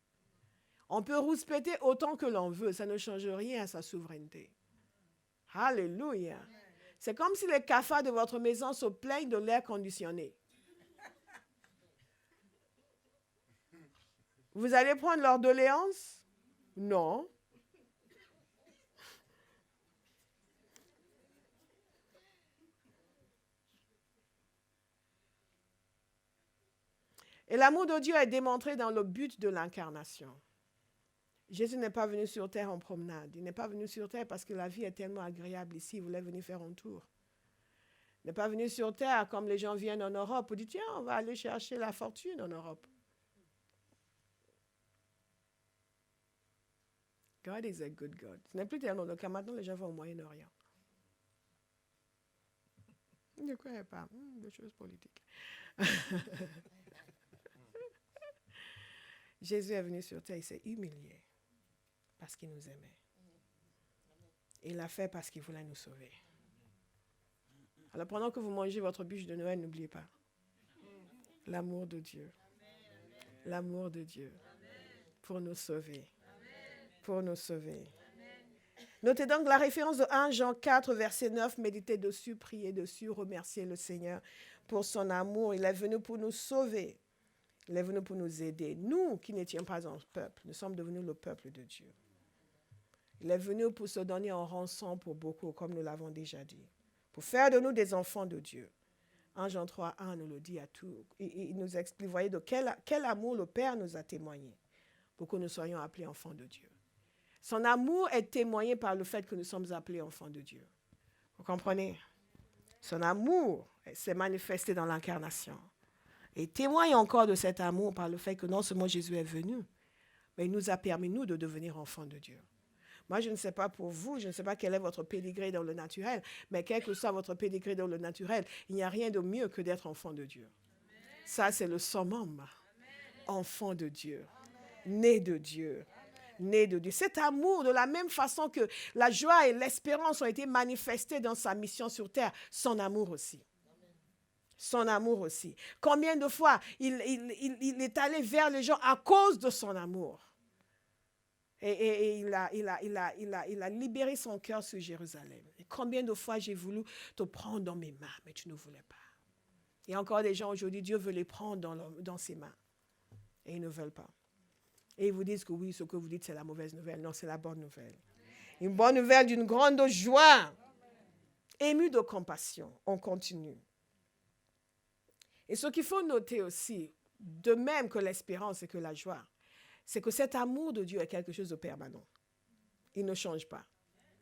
On peut rouspéter autant que l'on veut, ça ne change rien à sa souveraineté. Alléluia. C'est comme si les cafards de votre maison se plaignent de l'air conditionné. Vous allez prendre leur doléance? Non. Et l'amour de Dieu est démontré dans le but de l'incarnation. Jésus n'est pas venu sur terre en promenade. Il n'est pas venu sur terre parce que la vie est tellement agréable ici. Il voulait venir faire un tour. Il n'est pas venu sur terre comme les gens viennent en Europe pour dire, tiens, on va aller chercher la fortune en Europe. God is a good God. Ce n'est plus tellement le cas. Maintenant, les gens vont au Moyen-Orient. Je ne crois pas. Des choses politiques. Jésus est venu sur terre, il s'est humilié parce qu'il nous aimait. Il l'a fait parce qu'il voulait nous sauver. Alors pendant que vous mangez votre bûche de Noël, n'oubliez pas l'amour de Dieu. L'amour de Dieu pour nous sauver. Pour nous sauver. Notez donc la référence de 1 Jean 4, verset 9. Méditez dessus, priez dessus, remerciez le Seigneur pour son amour. Il est venu pour nous sauver. Il est venu pour nous aider. Nous qui n'étions pas un peuple, nous sommes devenus le peuple de Dieu. Il est venu pour se donner en rançon pour beaucoup, comme nous l'avons déjà dit. Pour faire de nous des enfants de Dieu. 1 Jean 3, 1 nous le dit à tout. Il nous explique, voyez, de quel amour le Père nous a témoigné pour que nous soyons appelés enfants de Dieu. Son amour est témoigné par le fait que nous sommes appelés enfants de Dieu. Vous comprenez? Son amour s'est manifesté dans l'incarnation. Et témoigne encore de cet amour par le fait que non seulement Jésus est venu, mais il nous a permis, nous, de devenir enfants de Dieu. Moi, je ne sais pas pour vous, je ne sais pas quel est votre pédigré dans le naturel, mais quel que soit votre pédigré dans le naturel, il n'y a rien de mieux que d'être enfant de Dieu. Amen. Ça, c'est le summum. Enfant de Dieu, né de Dieu. Né de Dieu. Cet amour, de la même façon que la joie et l'espérance ont été manifestés dans sa mission sur terre, son amour aussi. Son amour aussi. Combien de fois il est allé vers les gens à cause de son amour. Et il a libéré son cœur sur Jérusalem. Et combien de fois j'ai voulu te prendre dans mes mains, mais tu ne voulais pas. Il y a encore des gens aujourd'hui, Dieu veut les prendre dans ses mains. Et ils ne veulent pas. Et ils vous disent que oui, ce que vous dites, c'est la mauvaise nouvelle. Non, c'est la bonne nouvelle. Une bonne nouvelle d'une grande joie. Ému de compassion. On continue. Et ce qu'il faut noter aussi, de même que l'espérance et que la joie, c'est que cet amour de Dieu est quelque chose de permanent. Il ne change pas.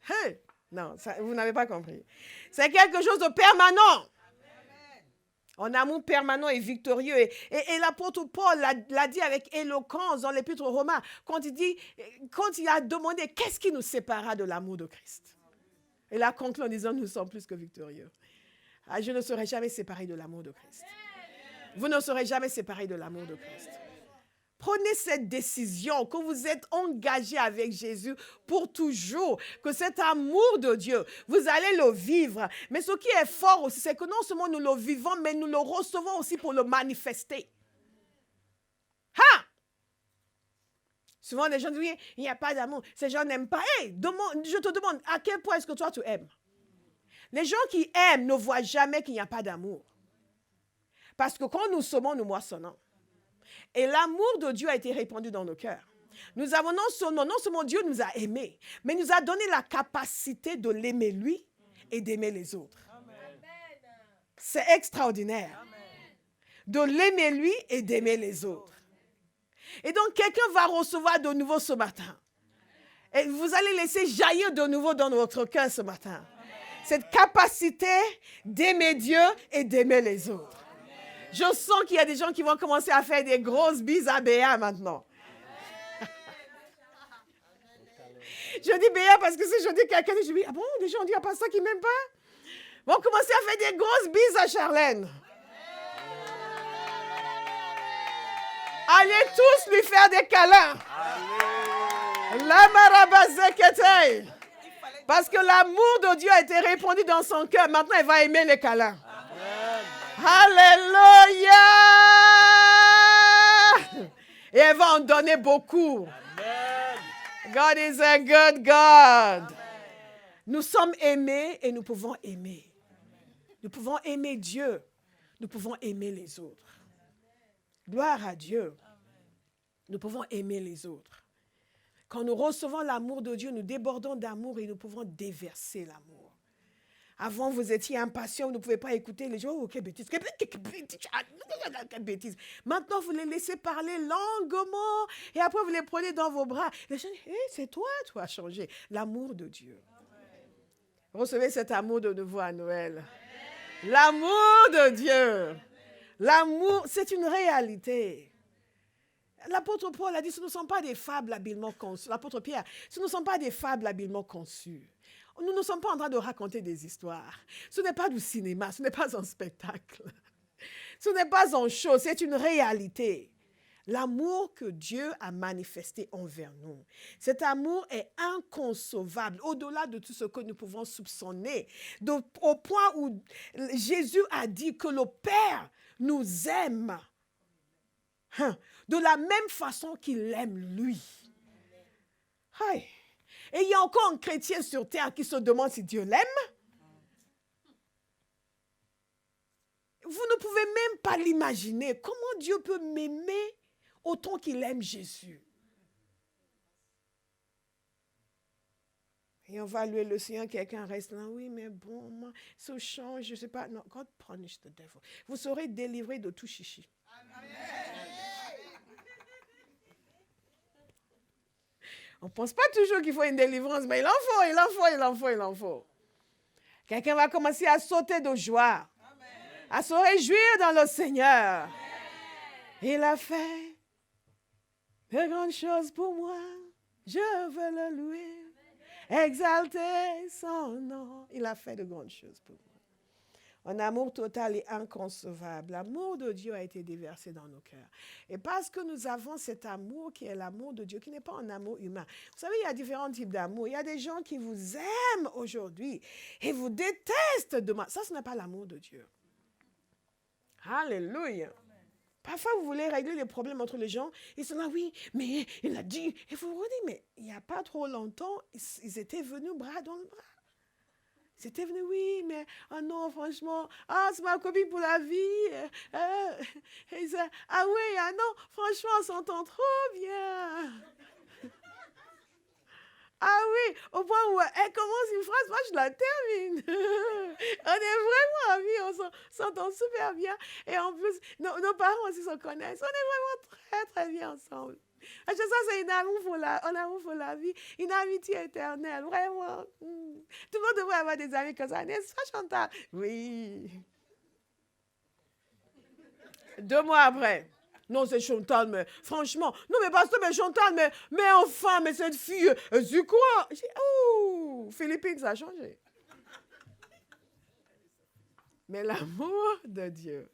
Hey! Non, ça, vous n'avez pas compris. C'est quelque chose de permanent. Un amour permanent et victorieux. Et l'apôtre Paul l'a dit avec éloquence dans l'épître aux Romains, quand il a demandé qu'est-ce qui nous séparera de l'amour de Christ. Et il a conclu en disant, nous sommes plus que victorieux. Ah, je ne serai jamais séparé de l'amour de Christ. Vous ne serez jamais séparés de l'amour de Christ. Prenez cette décision, que vous êtes engagés avec Jésus pour toujours, que cet amour de Dieu, vous allez le vivre. Mais ce qui est fort aussi, c'est que non seulement nous le vivons, mais nous le recevons aussi pour le manifester. Ha! Souvent, les gens disent, oui, il n'y a pas d'amour. Ces gens n'aiment pas. Hey, je te demande, à quel point est-ce que toi, tu aimes? Les gens qui aiment ne voient jamais qu'il n'y a pas d'amour. Parce que quand nous semons, nous moissonnons. Et l'amour de Dieu a été répandu dans nos cœurs. Nous avons non seulement Dieu nous a aimés, mais nous a donné la capacité de l'aimer lui et d'aimer les autres. Amen. C'est extraordinaire. Amen. De l'aimer lui et d'aimer les autres. Et donc quelqu'un va recevoir de nouveau ce matin. Et vous allez laisser jaillir de nouveau dans votre cœur ce matin. Cette capacité d'aimer Dieu et d'aimer les autres. Je sens qu'il y a des gens qui vont commencer à faire des grosses bises à Béa maintenant. Je dis Béa parce que si je dis quelqu'un, je dis, ah bon, des gens disent, ah, pas ça qui ne m'aime pas. Vont commencer à faire des grosses bises à Charlène. Allez tous lui faire des câlins. La marabazekete. Parce que l'amour de Dieu a été répandu dans son cœur. Maintenant, elle va aimer les câlins. Alléluia. Et elle va en donner beaucoup. God is a good God. Nous sommes aimés et nous pouvons aimer. Nous pouvons aimer Dieu. Nous pouvons aimer les autres. Gloire à Dieu. Nous pouvons aimer les autres. Quand nous recevons l'amour de Dieu, nous débordons d'amour et nous pouvons déverser l'amour. Avant, vous étiez impatient, vous ne pouvez pas écouter les gens. Oh, quelle bêtise, quelle bêtise. Maintenant, vous les laissez parler longuement et après, vous les prenez dans vos bras. Les gens disent, hey, c'est toi, tu as changé. L'amour de Dieu. Recevez cet amour de nouveau à Noël. L'amour de Dieu. L'amour, c'est une réalité. L'apôtre Paul a dit, ce ne sont pas des fables habilement conçues. L'apôtre Pierre, ce ne sont pas des fables habilement conçues. Nous ne sommes pas en train de raconter des histoires. Ce n'est pas du cinéma, ce n'est pas un spectacle. Ce n'est pas un show, c'est une réalité. L'amour que Dieu a manifesté envers nous. Cet amour est inconcevable, au-delà de tout ce que nous pouvons soupçonner. Au point où Jésus a dit que le Père nous aime de la même façon qu'il aime lui. Aïe. Et il y a encore un chrétien sur terre qui se demande si Dieu l'aime. Vous ne pouvez même pas l'imaginer. Comment Dieu peut m'aimer autant qu'il aime Jésus? Et on va louer le Seigneur, quelqu'un reste là. Oui, mais bon, moi, ça change, je ne sais pas. Non, God punish the devil. Vous serez délivrés de tout chichi. On ne pense pas toujours qu'il faut une délivrance, mais il en faut. Quelqu'un va commencer à sauter de joie, à se réjouir dans le Seigneur. Il a fait de grandes choses pour moi. Je veux le louer, exalter son nom. Il a fait de grandes choses pour moi. Un amour total et inconcevable. L'amour de Dieu a été déversé dans nos cœurs. Et parce que nous avons cet amour qui est l'amour de Dieu, qui n'est pas un amour humain. Vous savez, il y a différents types d'amour. Il y a des gens qui vous aiment aujourd'hui et vous détestent demain. Ça, ce n'est pas l'amour de Dieu. Alléluia. Parfois, vous voulez régler les problèmes entre les gens. Ils sont là, oui, mais il a dit. Et vous vous dites, mais il n'y a pas trop longtemps, ils étaient venus bras dans le bras. C'était venu, oui, mais oh non, franchement, c'est ma copine pour la vie. Ah oui, ah non, franchement, on s'entend trop bien. Ah oui, au point où elle commence une phrase, moi je la termine. On est vraiment amis, on s'entend super bien. Et en plus, nos parents aussi se connaissent. On est vraiment très, très bien ensemble. Ça, c'est un amour pour la vie, une amitié éternelle, vraiment. Tout le monde devrait avoir des amis comme ça, n'est-ce pas, Chantal? Oui. 2 mois après. Non, c'est Chantal, mais franchement, non, mais pasteur, mais Chantal, mais enfin, mais cette fille, c'est quoi? J'ai dit, oh, Philippine, ça a changé. Mais l'amour de Dieu.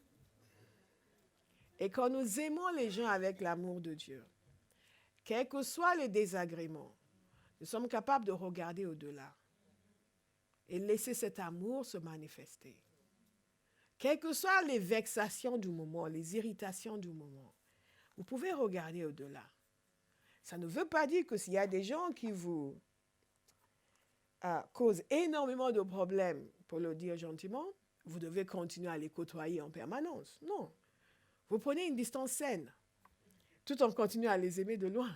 Et quand nous aimons les gens avec l'amour de Dieu, quels que soient les désagréments, nous sommes capables de regarder au-delà et laisser cet amour se manifester. Quelles que soient les vexations du moment, les irritations du moment, vous pouvez regarder au-delà. Ça ne veut pas dire que s'il y a des gens qui vous causent énormément de problèmes, pour le dire gentiment, vous devez continuer à les côtoyer en permanence. Non. Vous prenez une distance saine, tout en continuant à les aimer de loin.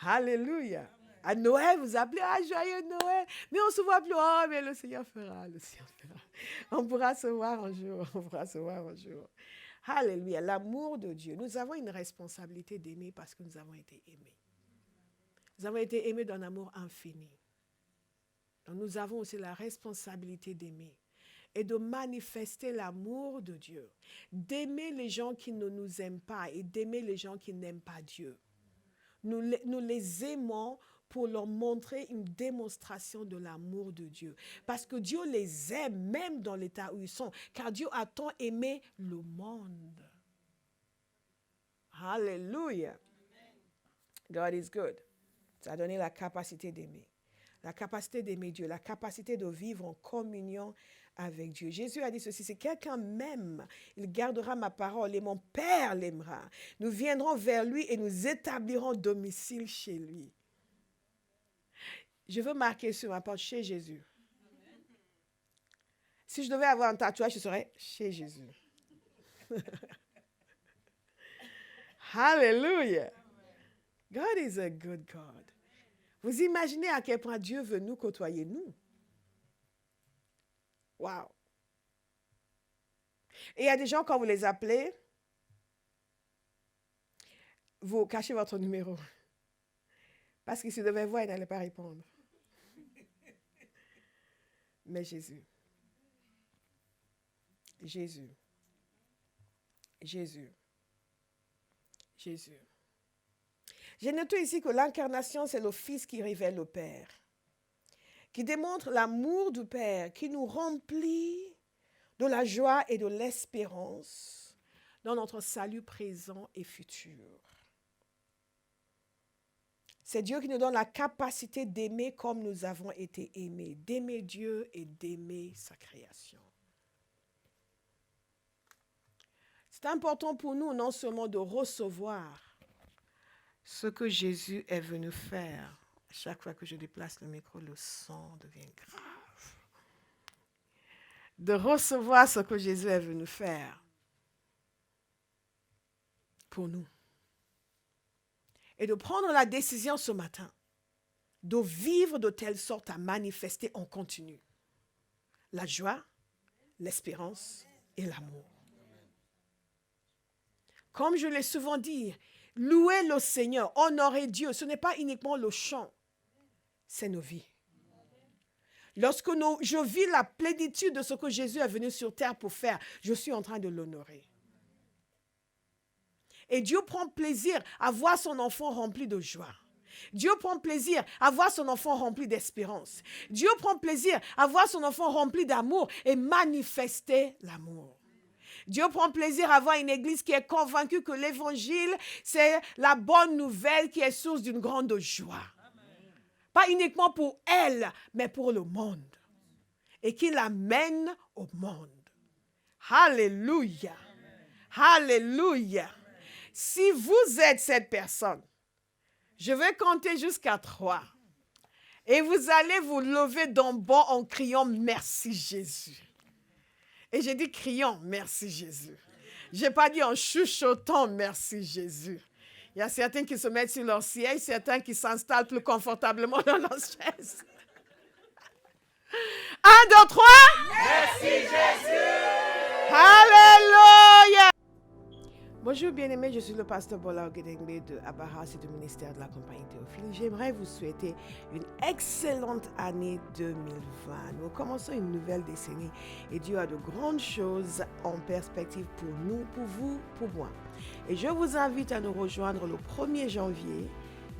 Alléluia. À Noël, vous appelez, joyeux Noël. Mais on ne se voit plus. Oh, mais le Seigneur fera. On pourra se voir un jour. Alléluia. L'amour de Dieu. Nous avons une responsabilité d'aimer parce que nous avons été aimés. Nous avons été aimés d'un amour infini. Donc nous avons aussi la responsabilité d'aimer et de manifester l'amour de Dieu, d'aimer les gens qui ne nous aiment pas et d'aimer les gens qui n'aiment pas Dieu. Nous les aimons pour leur montrer une démonstration de l'amour de Dieu. Parce que Dieu les aime même dans l'état où ils sont, car Dieu a tant aimé le monde. Alléluia. God is good. Ça a donné la capacité d'aimer. La capacité d'aimer Dieu, la capacité de vivre en communion avec Dieu. Jésus a dit ceci, si quelqu'un m'aime, il gardera ma parole et mon Père l'aimera. Nous viendrons vers lui et nous établirons domicile chez lui. Je veux marquer sur ma porte chez Jésus. Si je devais avoir un tatouage, ce serait chez Jésus. Hallelujah. God is a good God. Vous imaginez à quel point Dieu veut nous côtoyer, nous. Wow. Et il y a des gens, quand vous les appelez, vous cachez votre numéro. Parce qu'ils se devaient voir, ils n'allaient pas répondre. Mais Jésus. Jésus. Jésus. Jésus. J'ai noté ici que l'incarnation, c'est le Fils qui révèle le Père, qui démontre l'amour du Père, qui nous remplit de la joie et de l'espérance dans notre salut présent et futur. C'est Dieu qui nous donne la capacité d'aimer comme nous avons été aimés, d'aimer Dieu et d'aimer sa création. C'est important pour nous non seulement de recevoir ce que Jésus est venu faire. Chaque fois que je déplace le micro, le son devient grave. De recevoir ce que Jésus est venu faire pour nous. Et de prendre la décision ce matin de vivre de telle sorte à manifester en continu la joie, l'espérance et l'amour. Comme je l'ai souvent dit, louer le Seigneur, honorer Dieu, ce n'est pas uniquement le chant, c'est nos vies. Lorsque je vis la plénitude de ce que Jésus est venu sur terre pour faire, je suis en train de l'honorer. Et Dieu prend plaisir à voir son enfant rempli de joie. Dieu prend plaisir à voir son enfant rempli d'espérance. Dieu prend plaisir à voir son enfant rempli d'amour et manifester l'amour. Dieu prend plaisir à voir une église qui est convaincue que l'évangile, c'est la bonne nouvelle qui est source d'une grande joie. Pas uniquement pour elle, mais pour le monde. Et qui l'amène au monde. Alléluia. Alléluia. Si vous êtes cette personne, je vais compter jusqu'à 3. Et vous allez vous lever d'un bond en criant « Merci Jésus ». Et j'ai dit criant « Merci Jésus ». Je n'ai pas dit en chuchotant « Merci Jésus ». Il y a certains qui se mettent sur leur siège, certains qui s'installent plus confortablement dans leur chaise. 1, 2, 3. Merci Jésus. Alléluia. Bonjour bien-aimés, je suis le pasteur Bola Ogedengbe de Abaha, c'est le ministère de la compagnie Théophile. J'aimerais vous souhaiter une excellente année 2020. Nous commençons une nouvelle décennie et Dieu a de grandes choses en perspective pour nous, pour vous, pour moi. Et je vous invite à nous rejoindre le 1er janvier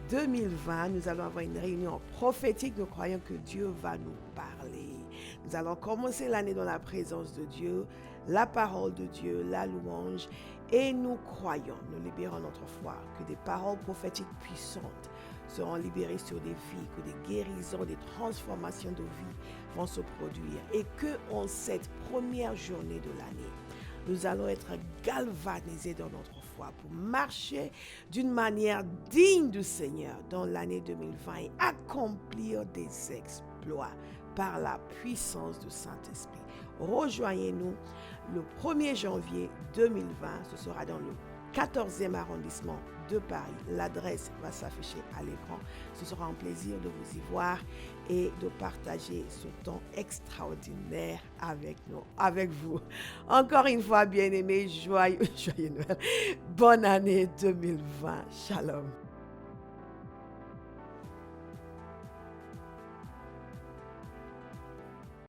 2020. Nous allons avoir une réunion prophétique. Nous croyons que Dieu va nous parler. Nous allons commencer l'année dans la présence de Dieu, la parole de Dieu, la louange. Et nous croyons, nous libérons notre foi, que des paroles prophétiques puissantes seront libérées sur des vies, que des guérisons, des transformations de vie vont se produire. Et que en cette première journée de l'année, nous allons être galvanisés dans notre foi pour marcher d'une manière digne du Seigneur dans l'année 2020 et accomplir des exploits par la puissance du Saint-Esprit. Rejoignez-nous le 1er janvier 2020. Ce sera dans le 14e arrondissement de Paris. L'adresse va s'afficher à l'écran. Ce sera un plaisir de vous y voir et de partager ce temps extraordinaire avec vous. Encore une fois, bien-aimés, joyeux Noël. Bonne année 2020. Shalom.